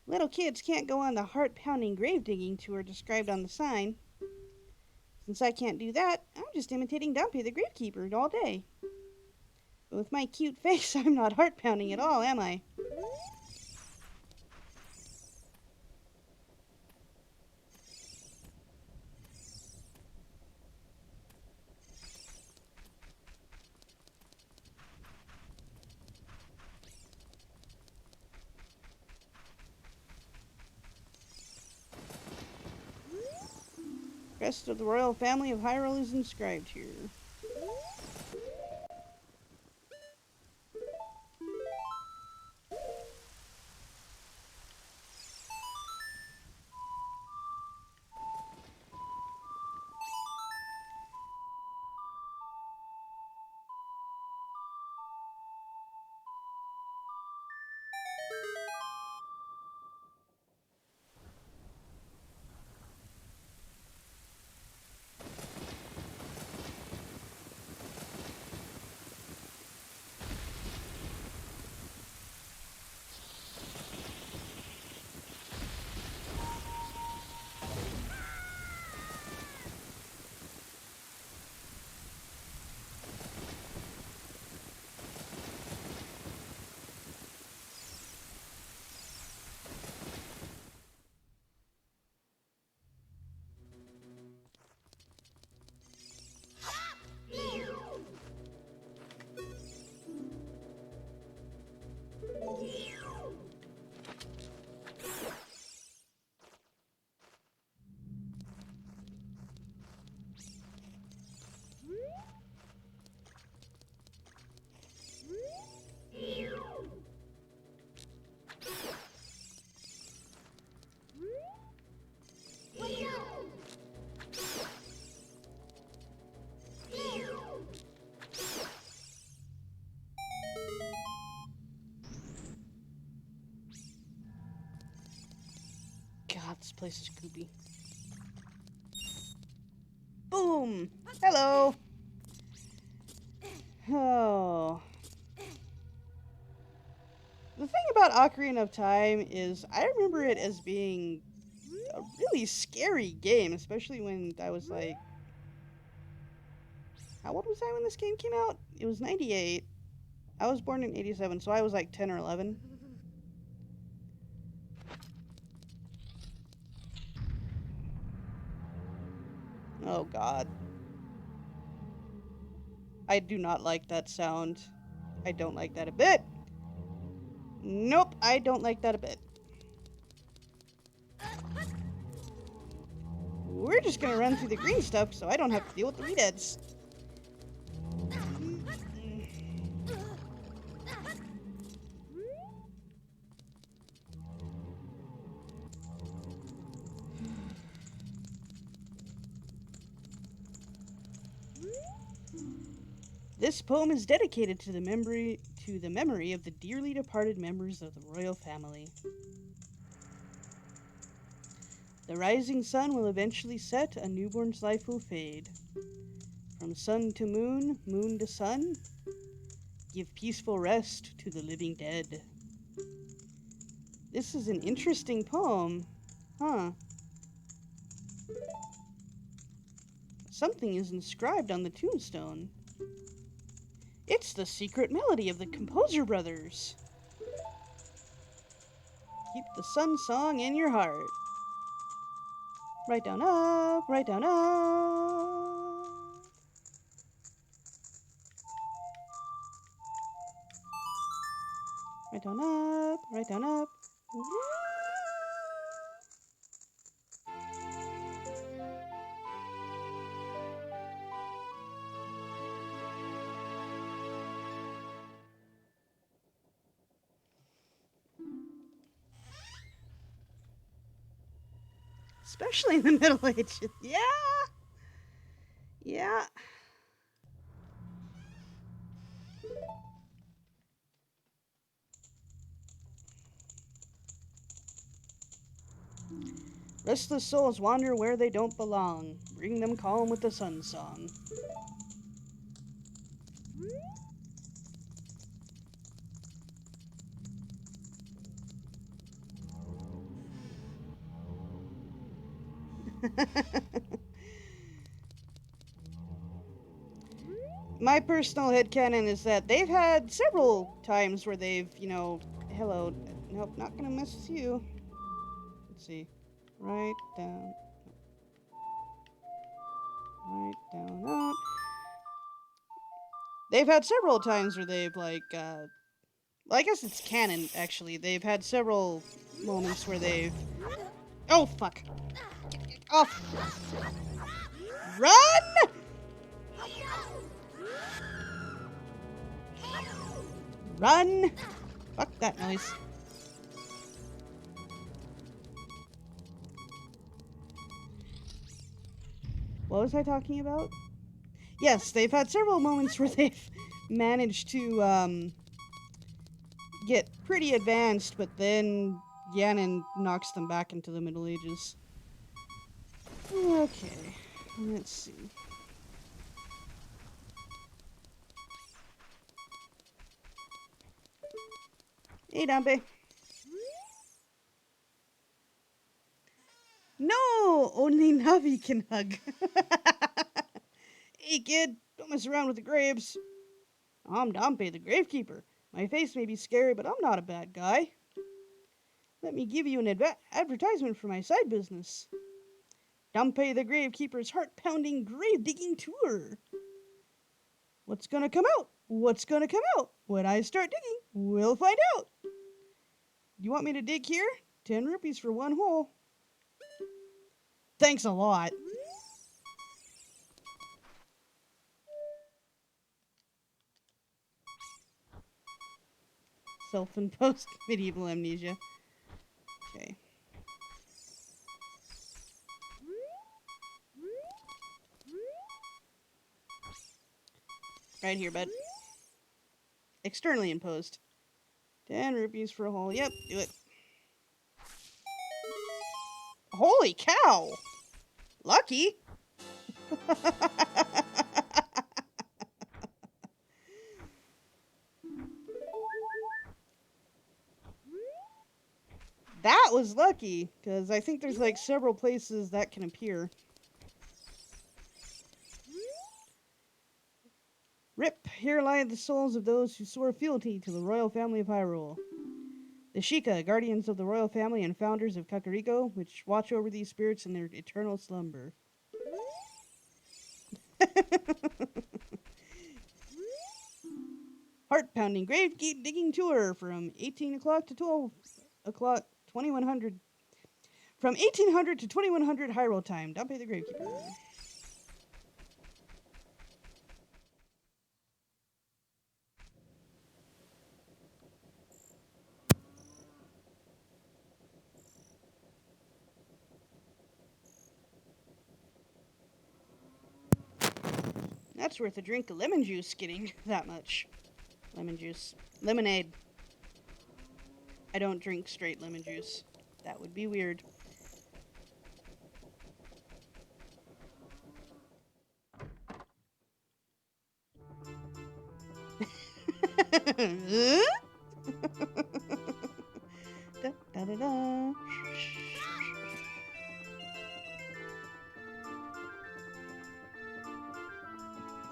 Little kids can't go on the heart-pounding grave digging tour described on the sign. Since I can't do that, I'm just imitating Dumpy the gravekeeper all day. But with my cute face, I'm not heart-pounding at all, am I? Rest of the royal family of Hyrule is inscribed here. God, this place is creepy. Boom! Hello! Oh. The thing about Ocarina of Time is I remember it as being a really scary game, especially when I was like... How old was I when this game came out? It was 98. I was born in 87, so I was like 10 or 11. Oh god. I do not like that sound. I don't like that a bit. Nope, I don't like that a bit. We're just gonna run through the green stuff so I don't have to deal with the redheads. This poem is dedicated to the memory of the dearly departed members of the royal family. The rising sun will eventually set, a newborn's life will fade. From sun to moon, moon to sun, give peaceful rest to the living dead. This is an interesting poem, huh? Something is inscribed on the tombstone. It's the secret melody of the Composer Brothers. Keep the sun song in your heart. right down up, right down up. Right down up, right down up. Especially in the Middle Ages. Yeah. Yeah. Restless souls wander where they don't belong. Bring them calm with the sun song. My personal headcanon is that they've had several times where they've, hello, nope, not gonna mess with you. Let's see. Right down, up. They've had several times where they've, well, I guess it's canon, actually. They've had several moments where they've... Oh, fuck. Off. Run! Run! Fuck that noise. What was I talking about? Yes, they've had several moments where they've managed to, get pretty advanced, but then Ganon knocks them back into the Middle Ages. Okay, let's see. Hey, Dampe. No, only Navi can hug. Hey, kid, don't mess around with the graves. I'm Dampe, the gravekeeper. My face may be scary, but I'm not a bad guy. Let me give you an advertisement for my side business. Dampe the Gravekeeper's heart-pounding grave-digging tour. What's gonna come out? What's gonna come out? When I start digging, we'll find out. You want me to dig here? 10 rupees for one hole. Thanks a lot. Self-imposed medieval amnesia. Okay. Right here, bud. Externally imposed. 10 rupees for a hole. Yep, do it. Holy cow! Lucky! That was lucky, because I think there's like several places that can appear. Rip, here lie the souls of those who swore fealty to the royal family of Hyrule. The Sheikah, guardians of the royal family and founders of Kakariko, which watch over these spirits in their eternal slumber. Heart-pounding grave digging tour from 18 o'clock to 12 o'clock, 2100. From 1800 to 2100 Hyrule time. Dampe the Gravekeeper. That's worth a drink of lemon juice getting that much. Lemon juice. Lemonade. I don't drink straight lemon juice. That would be weird. Da, da, da, da.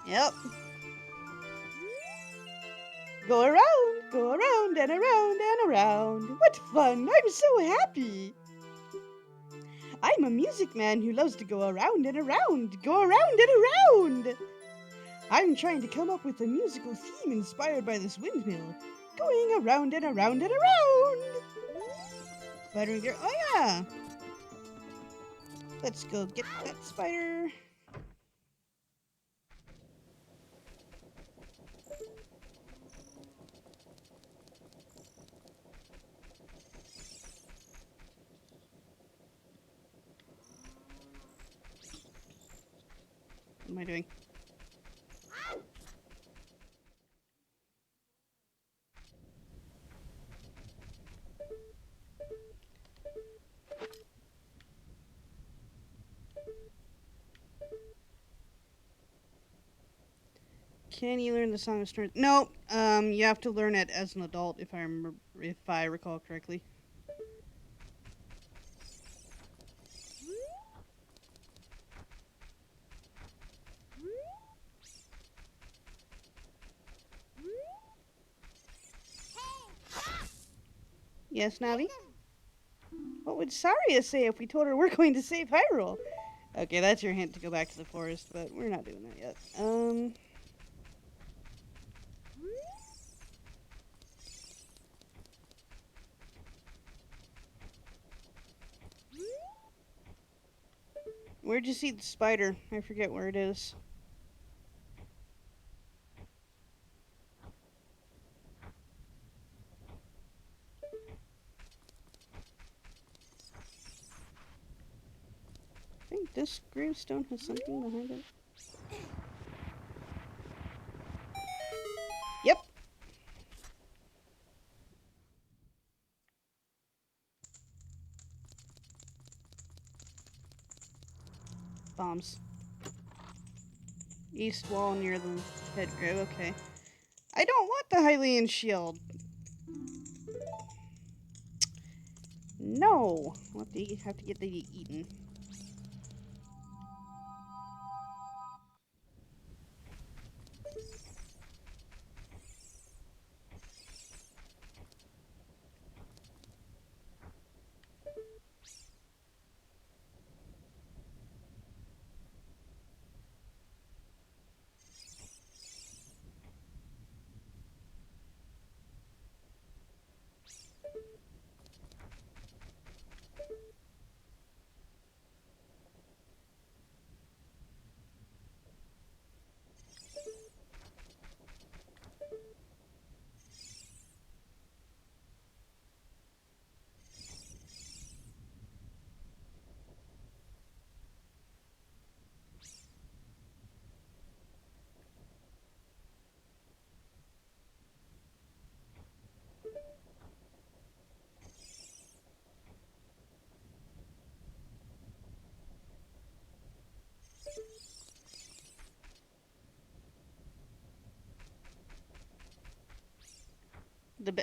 Yep. Go around and around and around. What fun! I'm so happy. I'm a music man who loves to go around and around, go around and around. I'm trying to come up with a musical theme inspired by this windmill, going around and around and around. Spider and girl. Oh yeah. Let's go get that spider. What am I doing? Can you learn the Song of Storms? No, you have to learn it as an adult, if I recall correctly. Yes, Navi? What would Saria say if we told her we're going to save Hyrule? Okay, that's your hint to go back to the forest, but we're not doing that yet. Where'd you see the spider? I forget where it is. I think this gravestone has something behind it. Yep. Bombs. East wall near the head grave. Okay. I don't want the Hylian shield. No. I'll have to get the eaten.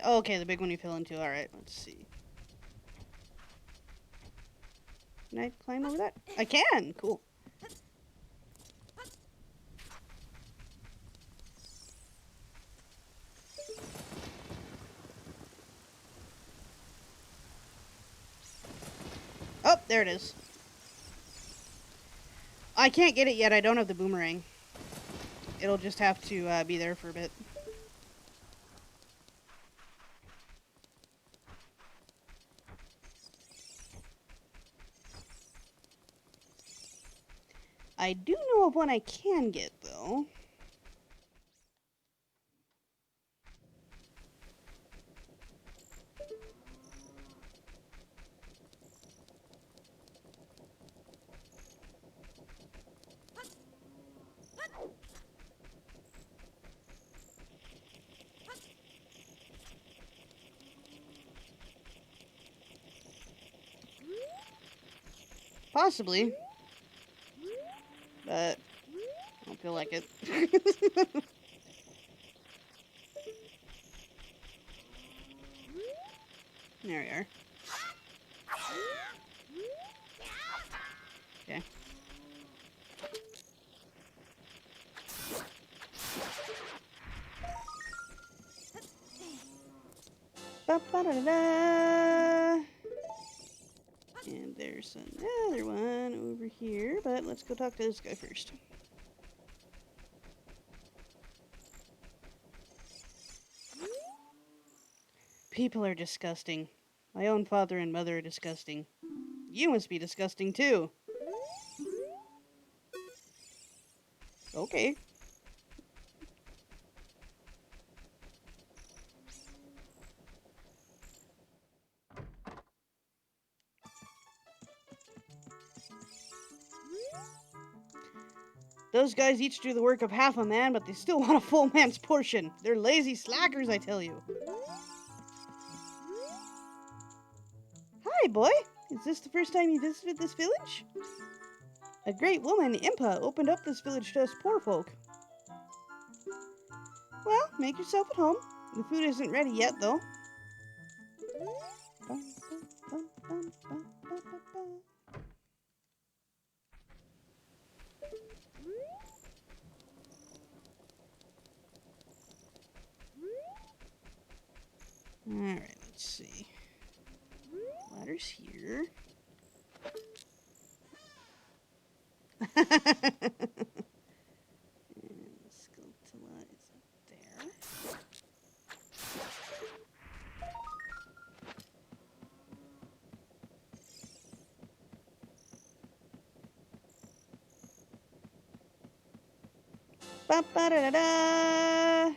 Okay, the big one you fell into. Alright, let's see. Can I climb over that? I can! Cool. Oh, there it is. I can't get it yet. I don't have the boomerang. It'll just have to be there for a bit. I do know of one I can get, though. Possibly. But I don't feel like it. There we are. Okay. Ba-ba-da-da-da. And there there's another one over here, but let's go talk to this guy first. People are disgusting. My own father and mother are disgusting. You must be disgusting too. Okay. Those guys each do the work of half a man, but they still want a full man's portion. They're lazy slackers, I tell you. Hi, boy. Is this the first time you visited this village? A great woman, Impa, opened up this village to us poor folk. Well, make yourself at home. The food isn't ready yet, though. Alright, let's see. Ladder's here. And the Skulltula is up there. Ba-ba-da-da-da!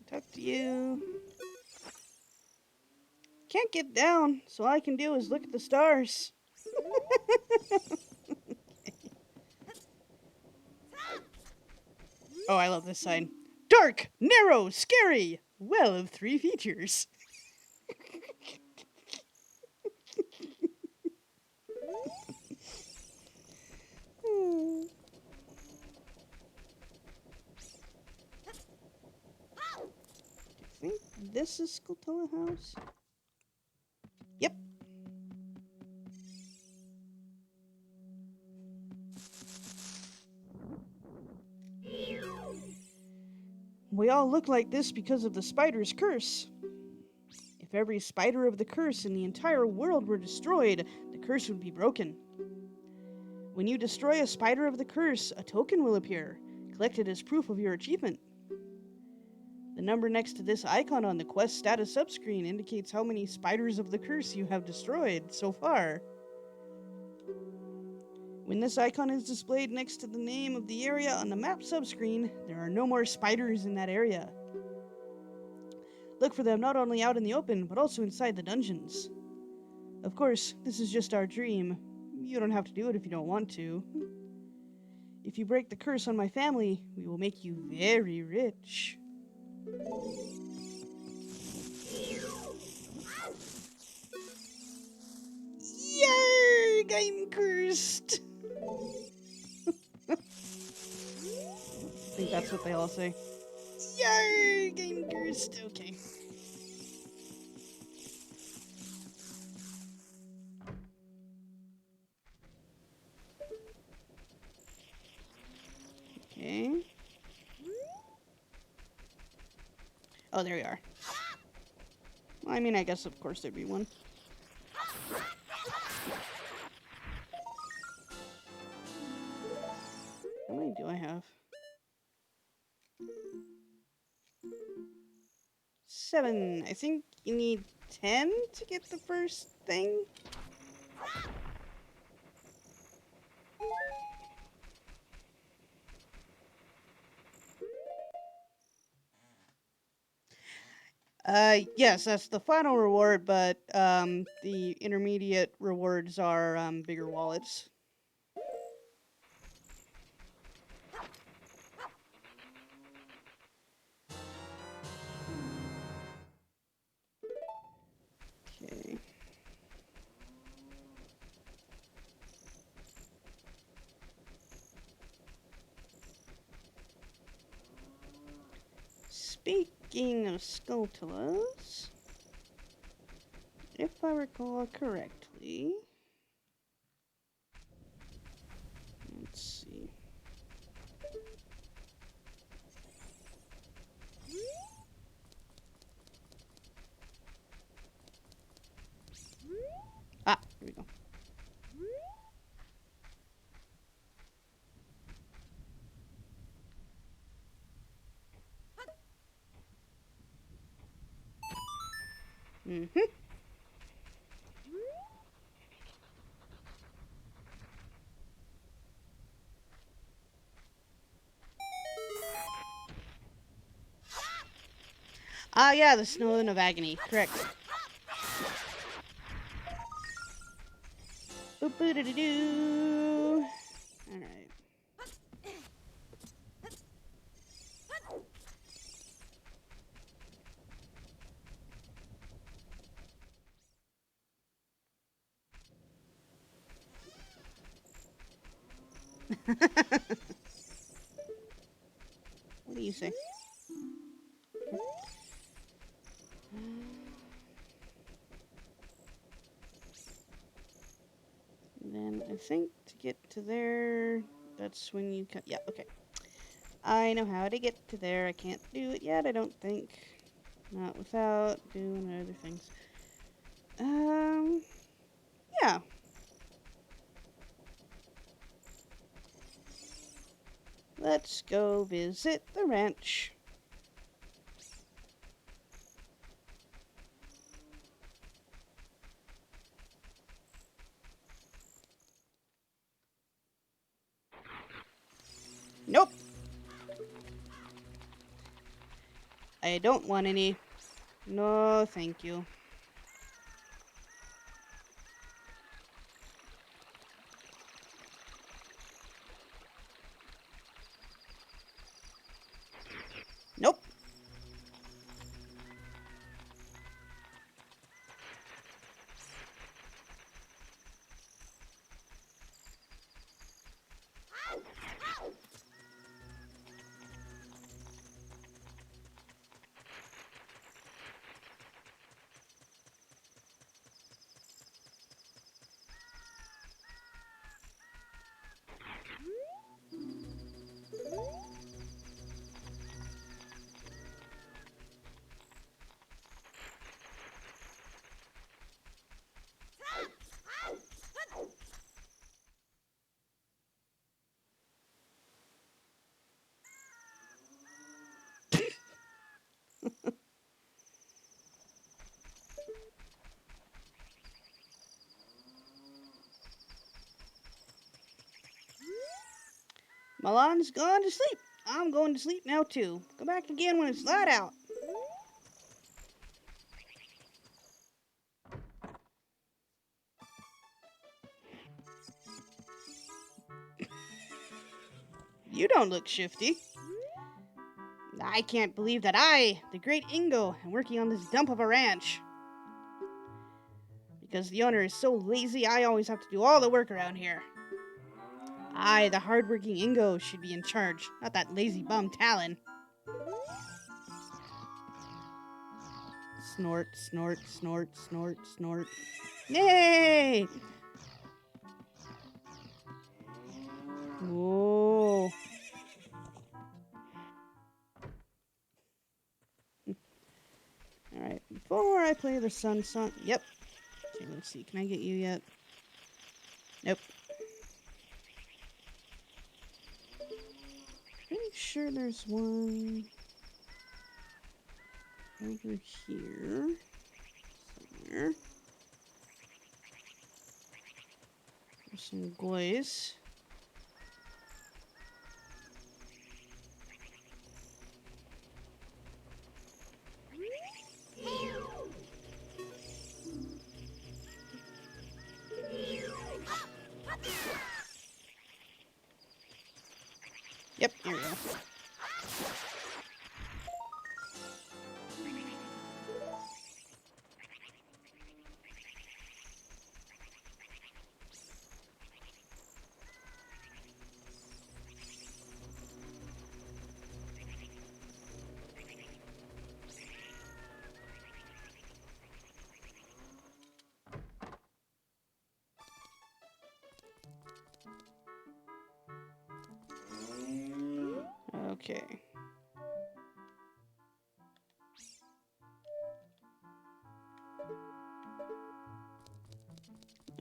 Talk to you. Can't get down, so all I can do is look at the stars. Oh, I love this sign. Dark, narrow, scary. Well of 3 features. I think this is Skulltula House. Yep. We all look like this because of the spider's curse. If every spider of the curse in the entire world were destroyed, the curse would be broken. When you destroy a spider of the curse, a token will appear, collected as proof of your achievement. The number next to this icon on the quest status subscreen indicates how many spiders of the curse you have destroyed so far. When this icon is displayed next to the name of the area on the map subscreen, there are no more spiders in that area. Look for them not only out in the open, but also inside the dungeons. Of course, this is just our dream. You don't have to do it if you don't want to. If you break the curse on my family, we will make you very rich. Yarg! I'm cursed! I think that's what they all say. Yarg! I'm cursed. Okay. Okay. Oh, there we are. Well, I mean, I guess of course there'd be one. How many do I have? 7. I think you need 10 to get the first thing. Yes, that's the final reward, but the intermediate rewards are bigger wallets. Okay. Speaking of Skulltulas, if I recall correctly, let's see. Ah, here we go. Mm-hmm. Ah, yeah, the Snow of Agony. Correct. Boop-a-doo-doo-doo. Alright. What do you say? And then I think to get to there, that's when you cut. Yeah, okay. I know how to get to there. I can't do it yet, I don't think. Not without doing other things. Yeah. Let's go visit the ranch. Nope. I don't want any. No, thank you. Nope. Milan's gone to sleep. I'm going to sleep now too. Come back again when it's light out. You don't look shifty. I can't believe that I, the great Ingo, am working on this dump of a ranch. Because the owner is so lazy, I always have to do all the work around here. I, the hardworking Ingo, should be in charge, not that lazy bum Talon. Snort, snort, snort, snort, snort. Yay! Whoa. Alright, before I play the sun song. Yep. Okay, let's see. Can I get you yet? Nope. Pretty sure there's one over here somewhere. There's some glaze. Yep, here we go. Okay.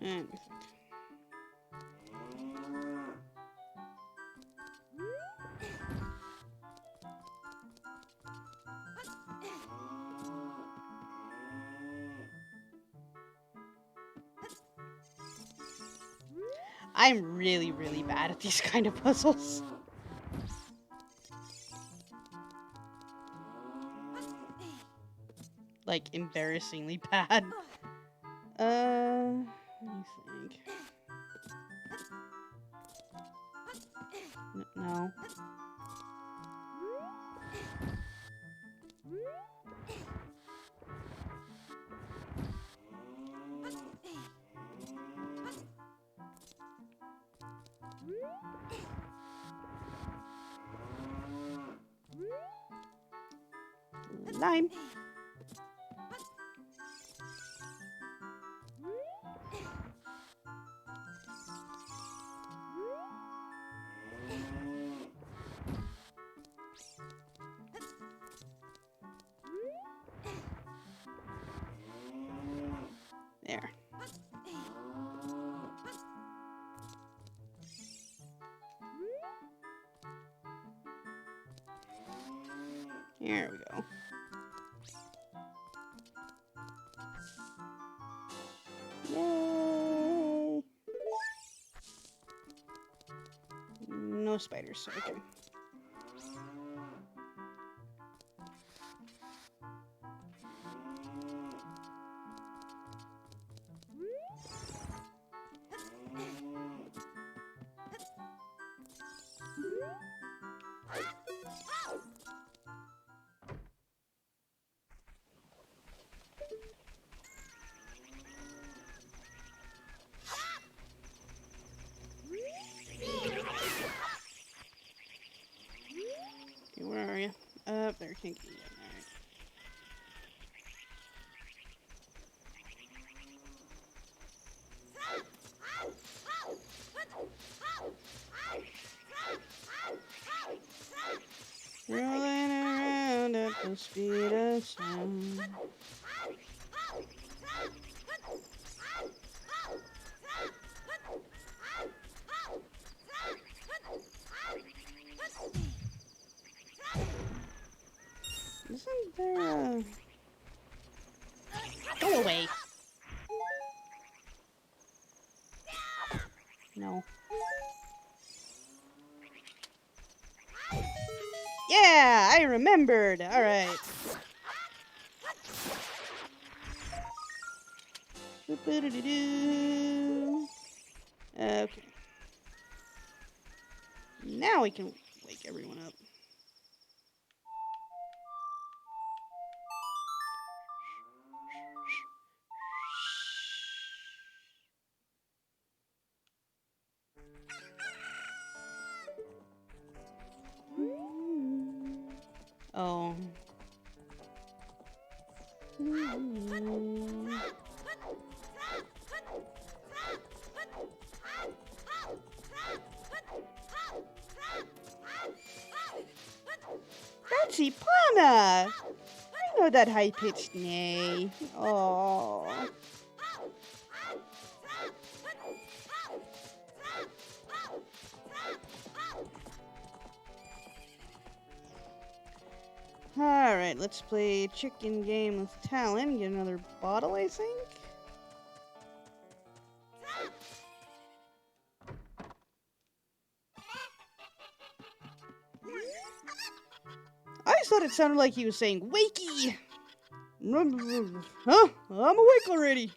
And I'm really, really bad at these kind of puzzles. Like, embarrassingly bad. Let me think. No. Lime. There. Here we go. Yay! No spiders, okay. Where are you? Up there, can't get you yet. Alright. Rolling around at the speed of sound. Isn't there a... Go away! No. Yeah, I remembered. All right. Okay. Now we can wake everyone up. Oh. That's Ipana! I know that high-pitched neigh. Oh. Alright, let's play chicken game with Talon. Get another bottle, I think. I just thought it sounded like he was saying, wakey! Huh? I'm awake already.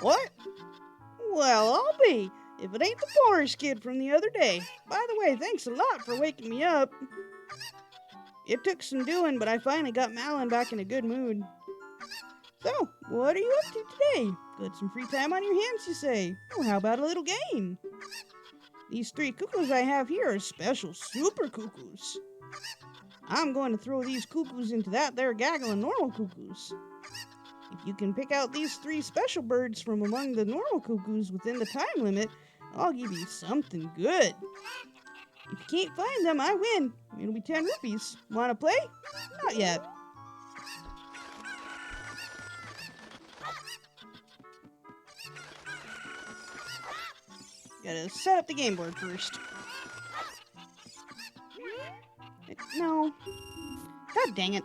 What? Well, I'll be, if it ain't the forest kid from the other day. By the way, thanks a lot for waking me up. It took some doing, but I finally got Malin back in a good mood. So, what are you up to today? Got some free time on your hands, you say? Well, how about a little game? These 3 cuckoos I have here are special super cuckoos. I'm going to throw these cuckoos into that there gaggle of normal cuckoos. If you can pick out these 3 special birds from among the normal cuckoos within the time limit, I'll give you something good. If you can't find them, I win. It'll be 10 rupees. Wanna play? Not yet. Gotta set up the game board first. No. God dang it.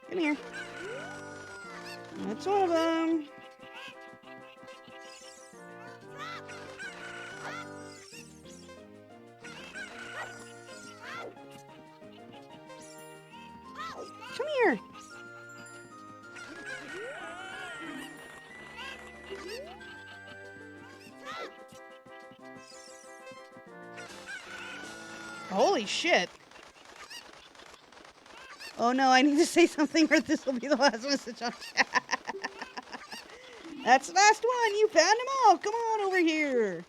Come here. That's one of them. Come here. Holy shit. Oh no, I need to say something or this will be the last message on chat. That's the last one. You found them all. Come on over here.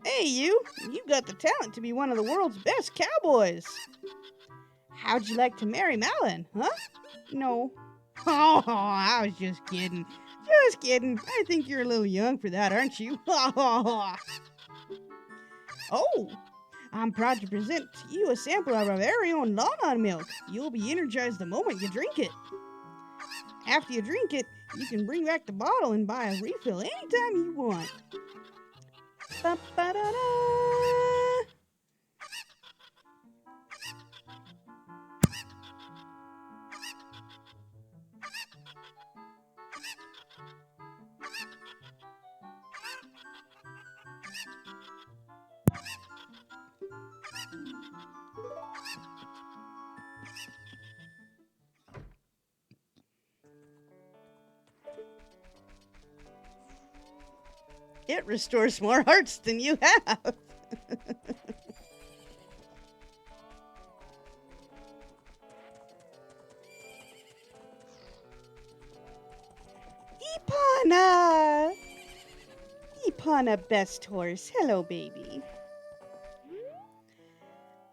Hey, you got the talent to be one of the world's best cowboys. How'd you like to marry Malin, huh? No. Oh, I was just kidding. Just kidding. I think you're a little young for that, aren't you? Oh, I'm proud to present to you a sample of our very own Lon milk. You'll be energized the moment you drink it. After you drink it, you can bring back the bottle and buy a refill anytime you want. Ba-ba-da-da. It restores more hearts than you have. Epona! Epona, best horse. Hello, baby.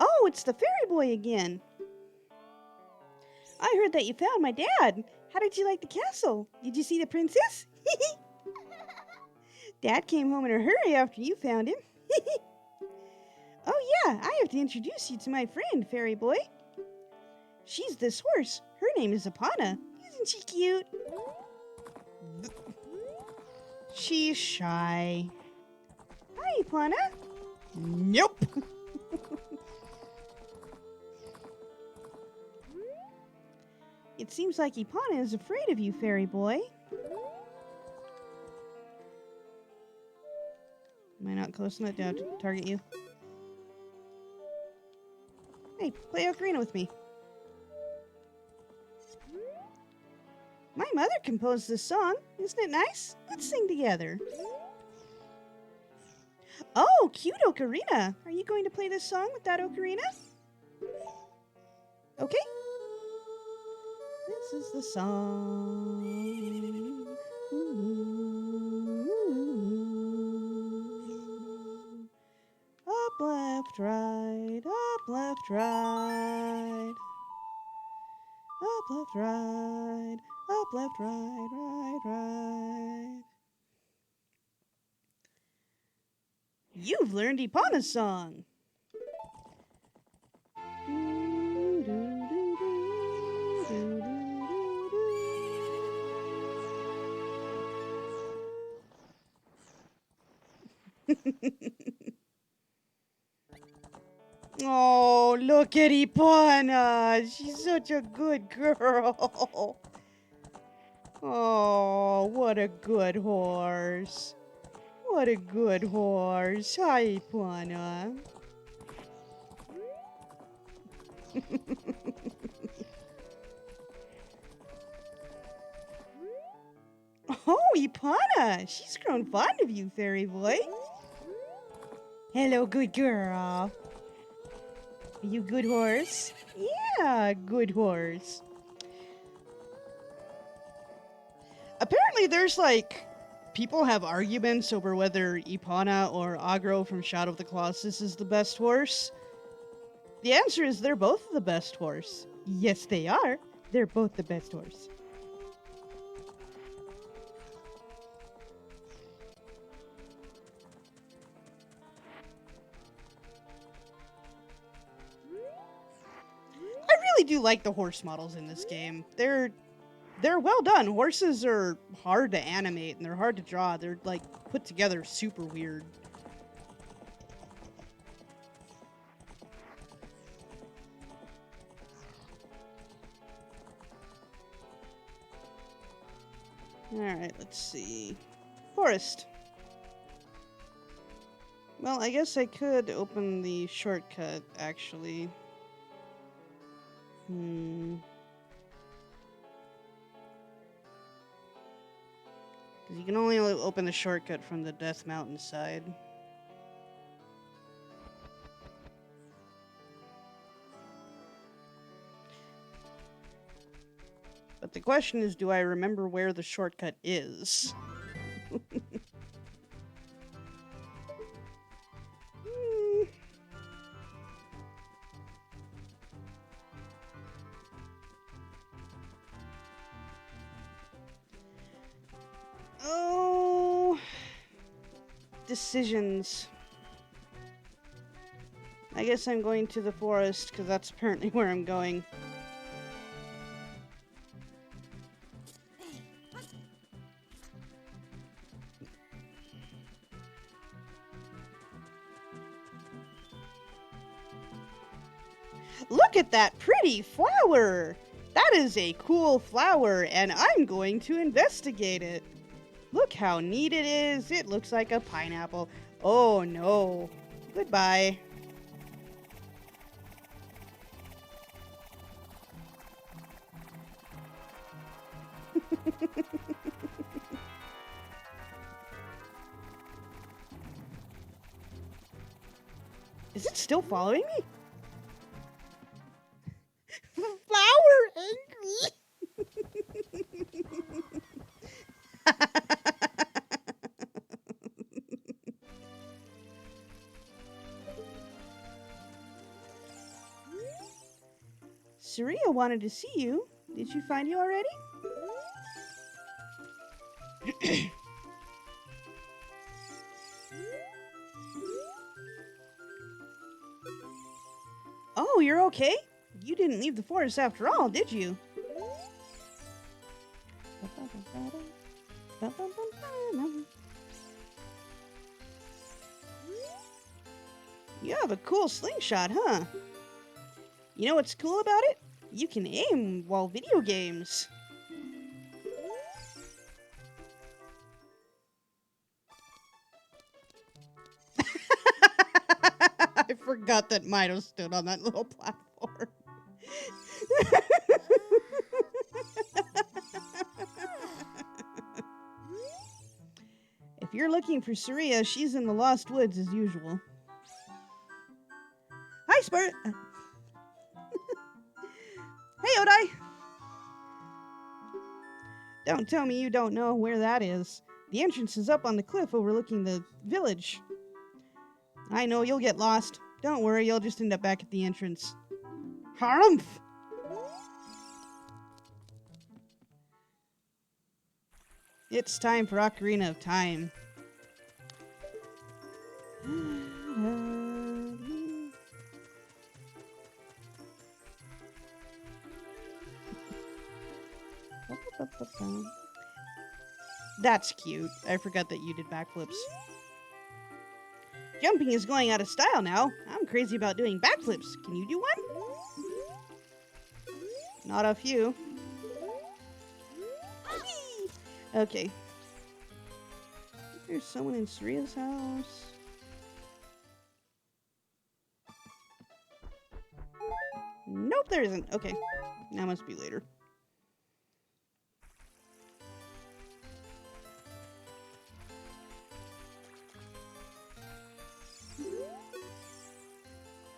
Oh, it's the fairy boy again. I heard that you found my dad. How did you like the castle? Did you see the princess? Dad came home in a hurry after you found him. Oh yeah, I have to introduce you to my friend, fairy boy. She's this horse. Her name is Epona. Isn't she cute? She's shy. Hi, Epona. Nope. It seems like Epona is afraid of you, fairy boy. Am I not close enough to target you? Hey, play Ocarina with me. My mother composed this song. Isn't it nice? Let's sing together. Oh, cute Ocarina. Are you going to play this song with that Ocarina? Okay. This is the song. Up, left, right. Up, left, right. Up, left, right. Up, left, right, right, right. You've learned Epona's song. Oh, look at Epona. She's such a good girl. Oh, what a good horse. What a good horse. Hi, Epona. Oh, Epona. She's grown fond of you, fairy boy. Hello, good girl. Are you good horse? Yeah, good horse. Apparently there's like, people have arguments over whether Epona or Agro from Shadow of the Colossus is the best horse. The answer is they're both the best horse. Yes, they are. They're both the best horse. really do like the horse models in this game. They're well done. Horses are hard to animate and they're hard to draw. They're like put together super weird. Alright, let's see. Forest. Well, I guess I could open the shortcut, actually. Because you can only open the shortcut from the Death Mountain side. But the question is, do I remember where the shortcut is? Oh, decisions. I guess I'm going to the forest, because that's apparently where I'm going. Look at that pretty flower! That is a cool flower, and I'm going to investigate it. Look how neat it is. It looks like a pineapple. Oh no. Goodbye. Is it still following me? Flower angry. Saria wanted to see you. Did she find you already? Oh, you're okay? You didn't leave the forest after all, did you? You have a cool slingshot, huh? You know what's cool about it? You can aim while video games. I forgot that Meadow stood on that little platform. If you're looking for Saria, she's in the Lost Woods as usual. Hi, Spart. Hey, Odai. Don't tell me you don't know where that is. The entrance is up on the cliff overlooking the village. I know, you'll get lost. Don't worry, you'll just end up back at the entrance. Harumph! It's time for Ocarina of Time. That's cute. I forgot that you did backflips. Jumping is going out of style now. I'm crazy about doing backflips. Can you do one? Not a few. Okay. There's someone in Saria's house. Nope, there isn't. Okay. That must be later.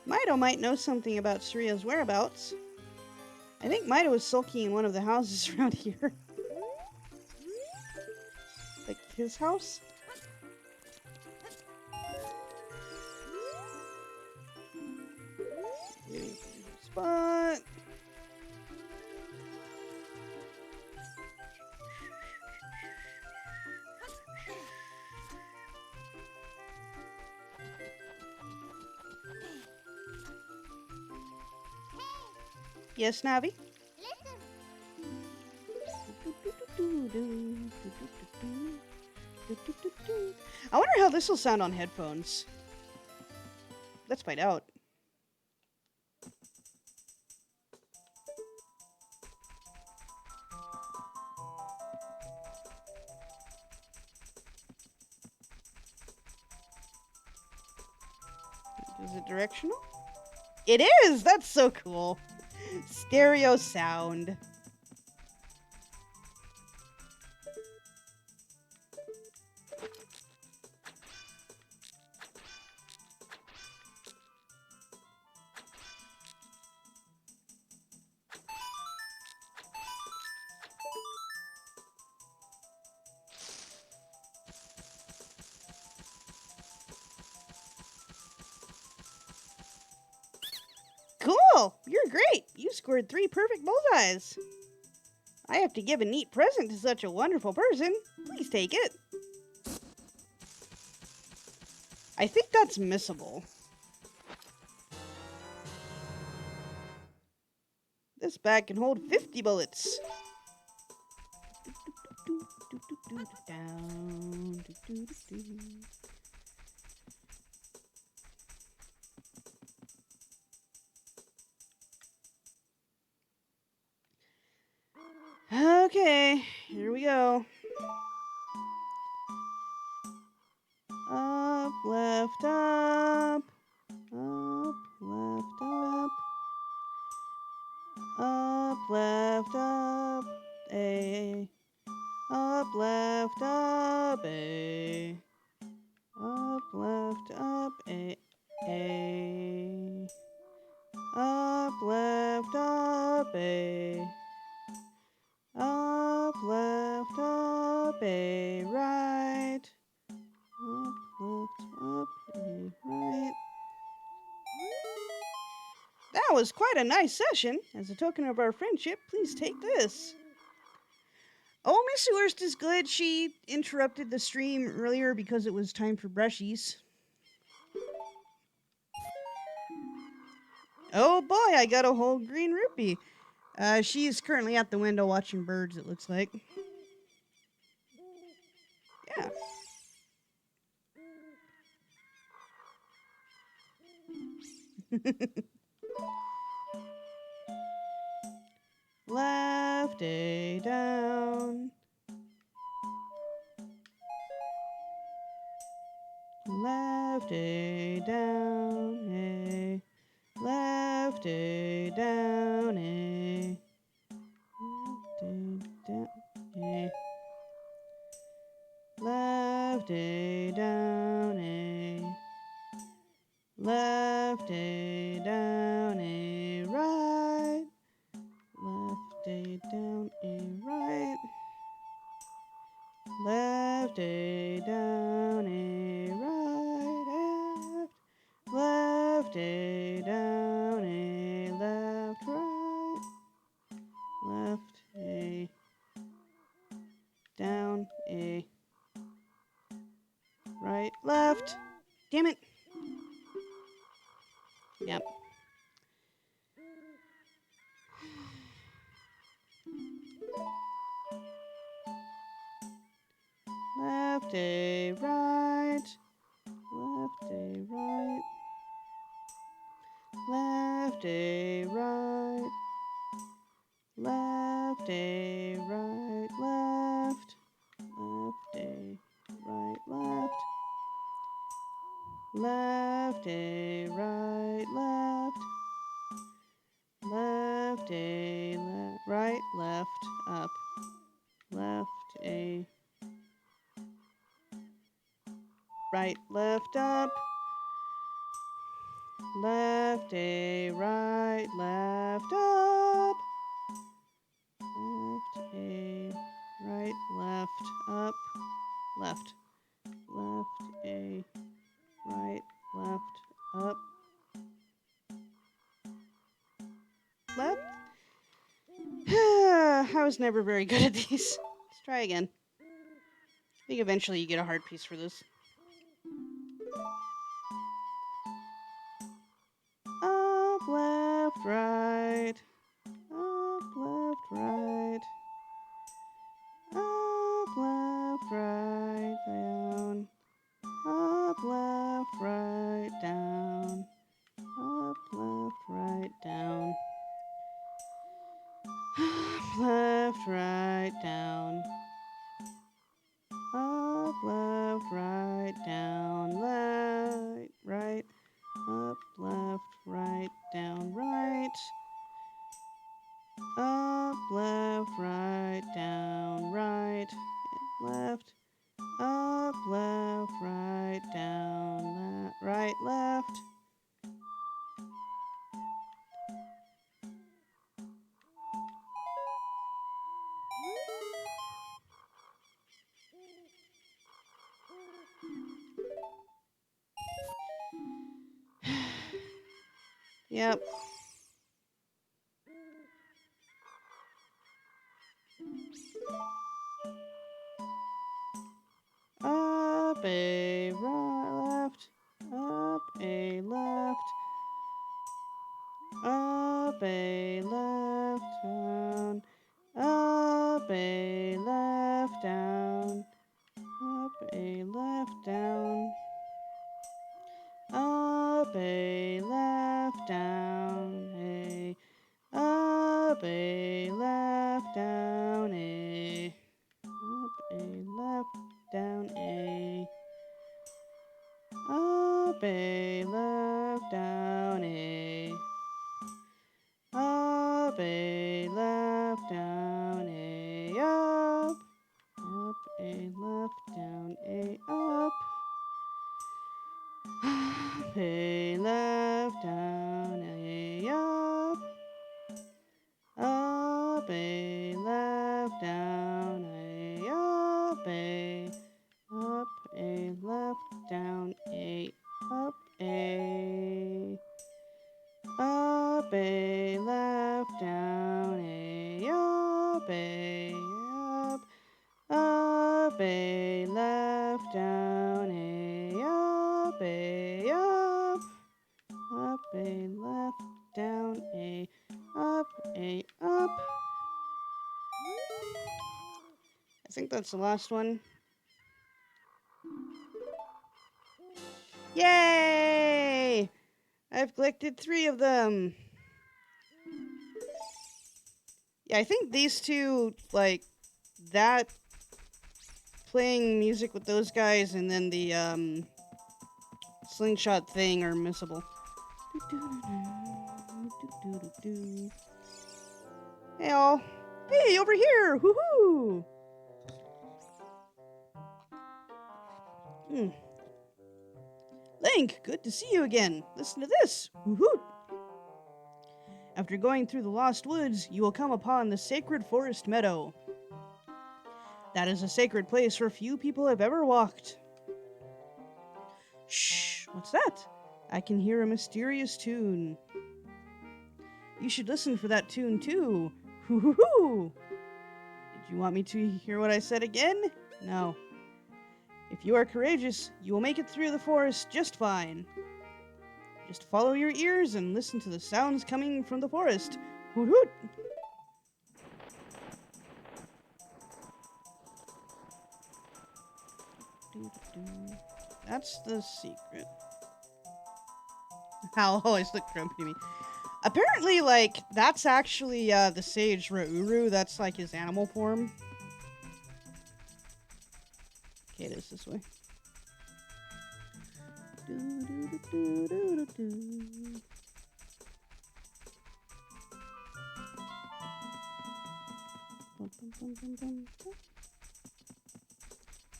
Meadow might know something about Saria's whereabouts. I think Meadow is sulking in one of the houses around here. Like his house? Spot. Yes, Navi? I wonder how this will sound on headphones. Let's find out. Is it directional? It is! That's so cool. Stereo sound. Cool! You're great! You scored 3 perfect bullseyes. I have to give a neat present to such a wonderful person. Please take it. I think that's missable. This bag can hold 50 bullets. Okay, here we go. Up, left, up. Up, left, up. Up, left, up. A. Up, left, up. A. Up, left, up. A. A. Up, left, up. A. Up, left, up, A, right. Up, left, up, A, right. That was quite a nice session. As a token of our friendship, please take this. Oh, Miss Hurst is good. She interrupted the stream earlier because it was time for brushies. Oh boy, I got a whole green rupee. She's currently at the window watching birds, it looks like. Yeah. Left A down. Left A down A. Left A down A. Left A down A. Left A down A. Right. Left A down A. Right. Left A down A. Right. Left A down A. Left. Right. Left A down A. Right. Left. Damn it. Yep. Left A right. Left A right. Left A right. Left A right. Left. Left A right. Left. Left A right. Left. Left A right. Left. Up. Left A right. Left. Up. Left A right. Left. Up. Left A right. Left. Up. Left. Left A right. Left. Up. Left. I was never very good at these. Let's try again. I think eventually you get a hard piece for this. Up, left, right. Yep. Up a left. Up a left. Up a left down. Up a left down. Up a left down. Up a left down a. Up a left down a. Up a left down a. Up a left down a. Up a left down a. Up. Up a left down a. Up. Up a left down a. Up. Up a left down a. Up a. Up a left down a. Up a. Up a left down a. Up a. Up a left down a. Up a. Up a left down a. Up a. Up. I think that's the last one. Yay! I've collected 3 of them. Yeah, I think these two, like, that, playing music with those guys, and then the, slingshot thing are missable. Hey, all. Hey, over here! Woohoo! Link, good to see you again. Listen to this. Woohoo! After going through the Lost Woods, you will come upon the Sacred Forest Meadow. That is a sacred place where few people have ever walked. Shh, what's that? I can hear a mysterious tune. You should listen for that tune too. Hoo-hoo-hoo! Did you want me to hear what I said again? No. If you are courageous, you will make it through the forest just fine. Just follow your ears and listen to the sounds coming from the forest. Hoot hoot! That's the secret. Hal always look grumpy to me. Apparently, like, that's actually the sage Rauru. That's like his animal form. Okay, it is this way.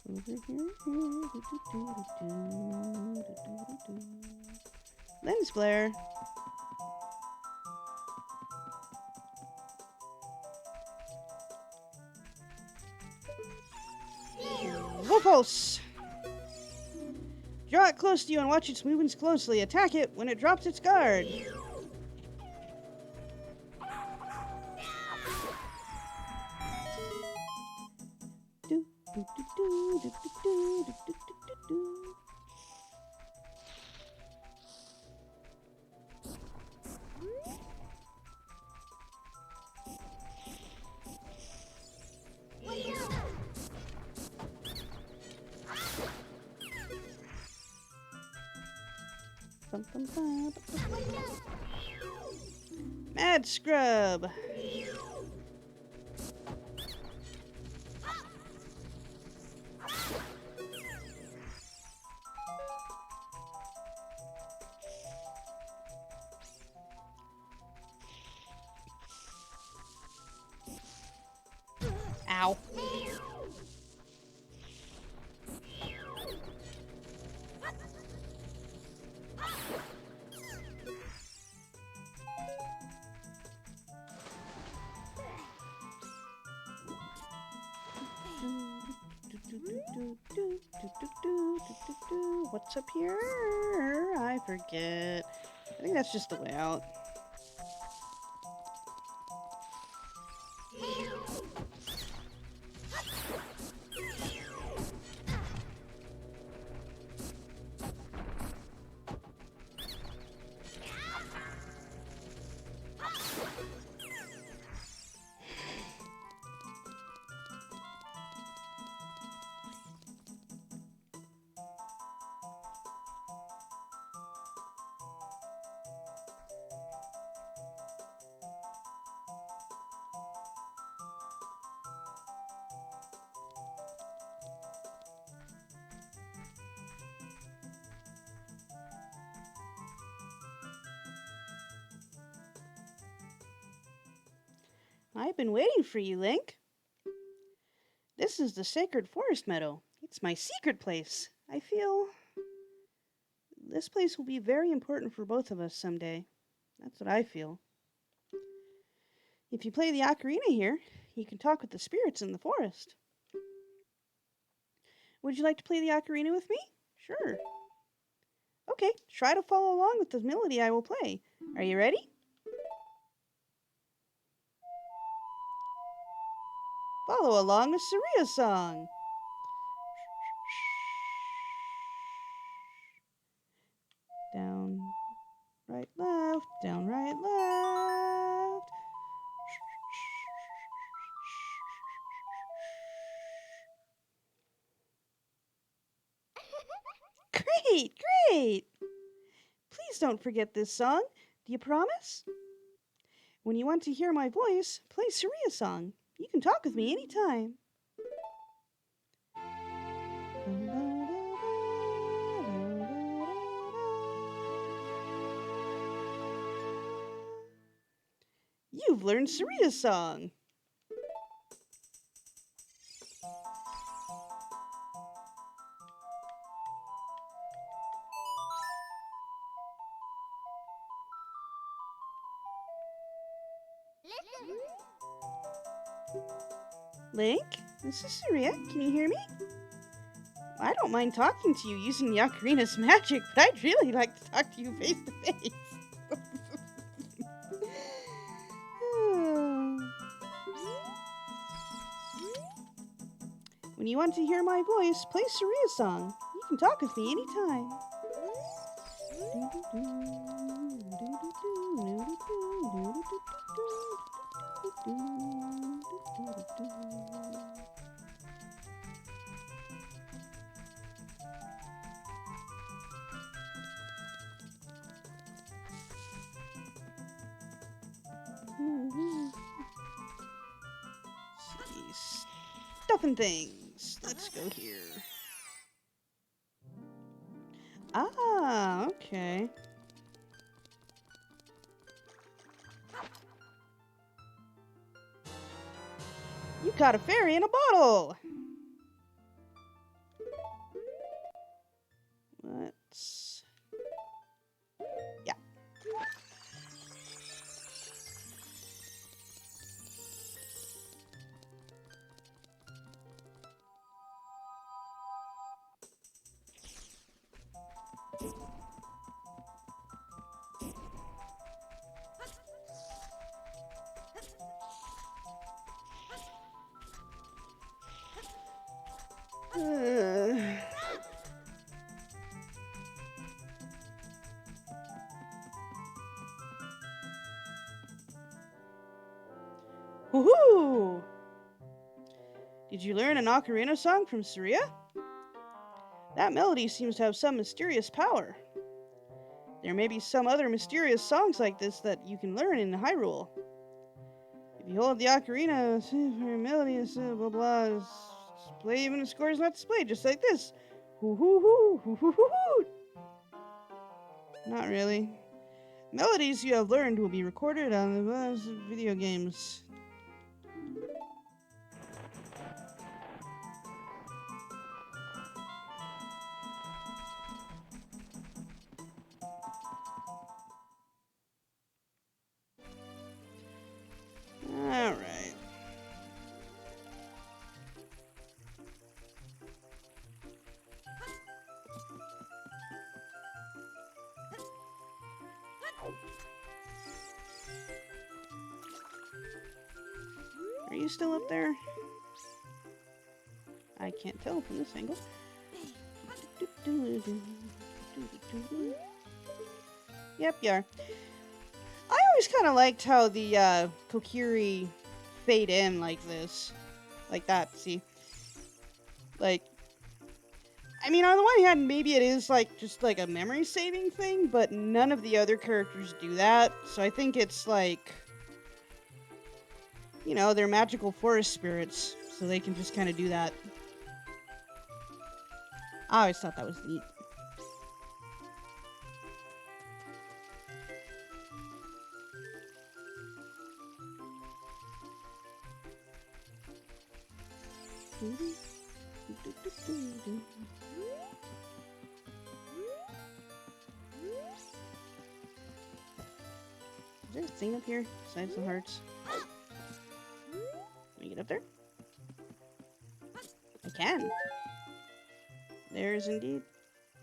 Over here. Lens flare. Pulse. Draw it close to you and watch its movements closely. Attack it when it drops its guard. Mad Scrub. Ow. What's up here? I forget. I think that's just the way out. I've been waiting for you, Link. This is the Sacred Forest Meadow. It's my secret place. I feel this place will be very important for both of us someday. That's what I feel. If you play the ocarina here, you can talk with the spirits in the forest. Would you like to play the ocarina with me? Sure. Okay, try to follow along with the melody I will play. Are you ready? Follow along with Saria's song. Down, right, left, down, right, left. Great, great. Please don't forget this song. Do you promise? When you want to hear my voice, play Saria's song. You can talk with me anytime. You've learned Saria's song. Link, this is Saria. Can you hear me? I don't mind talking to you using the ocarina's magic, but I'd really like to talk to you face to face. When you want to hear my voice, play Saria's song. You can talk with me anytime. Stuff and things. Let's go here. Ah, okay. You caught a fairy in a bottle. Let's... Yeah. Woohoo! Did you learn an ocarina song from Saria? That melody seems to have some mysterious power. There may be some other mysterious songs like this that you can learn in Hyrule. If you hold the ocarina, your melody is blah blah. Play even if the score is not displayed, just like this. Hoo hoo hoo hoo hoo hoo hoo. Not really. Melodies you have learned will be recorded on the video games. All right. Are you still up there? I can't tell from this angle. Yep, you are. I always kind of liked how the Kokiri fade in like this. Like that, see? Like, I mean, on the one hand, maybe it is like just like a memory saving thing, but none of the other characters do that. So I think it's like, you know, they're magical forest spirits, so they can just kind of do that. I always thought that was neat. Is there a thing up here besides the hearts? Can I get up there? I can. There's indeed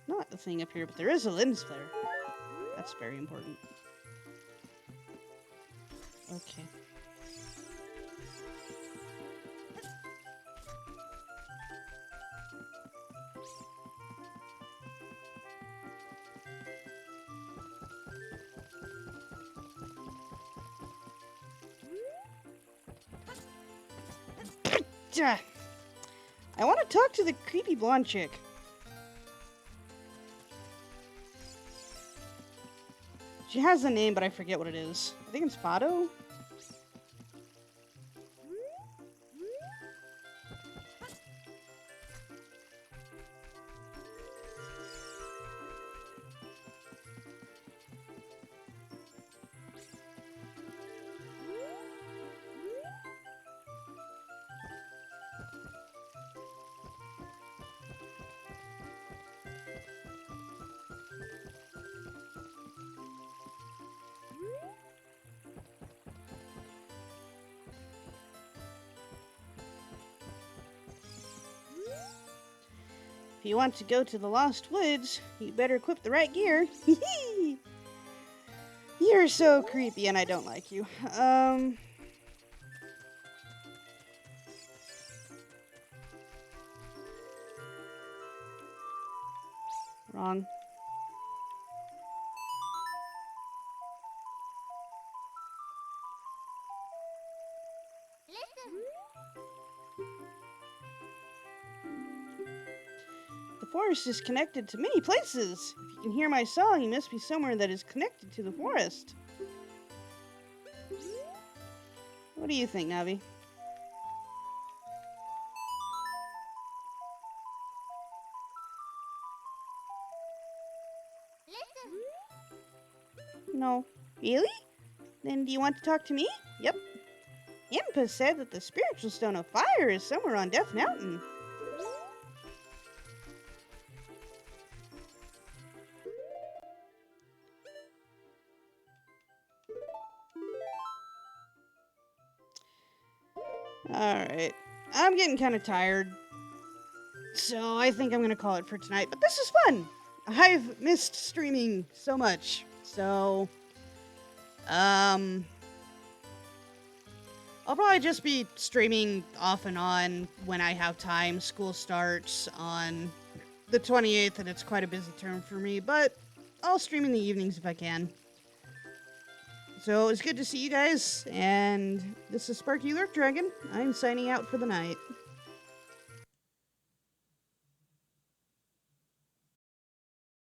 not the thing up here, but there is a lens flare. That's very important. Okay. I want to talk to the creepy blonde chick. She has a name, but I forget what it is. I think it's Fado? If you want to go to the Lost Woods, you better equip the right gear. You're so creepy and I don't like you. Wrong. The forest is connected to many places. If you can hear my song, you must be somewhere that is connected to the forest. What do you think, Navi? No. Really? Then do you want to talk to me? Yep. Impa said that the spiritual stone of fire is somewhere on Death Mountain. Alright. I'm getting kind of tired. So I think I'm going to call it for tonight. But this is fun. I've missed streaming so much. So, I'll probably just be streaming off and on when I have time. School starts on the 28th, and it's quite a busy term for me, but I'll stream in the evenings if I can. So, it was good to see you guys, and this is Sparky Lurk Dragon. I'm signing out for the night.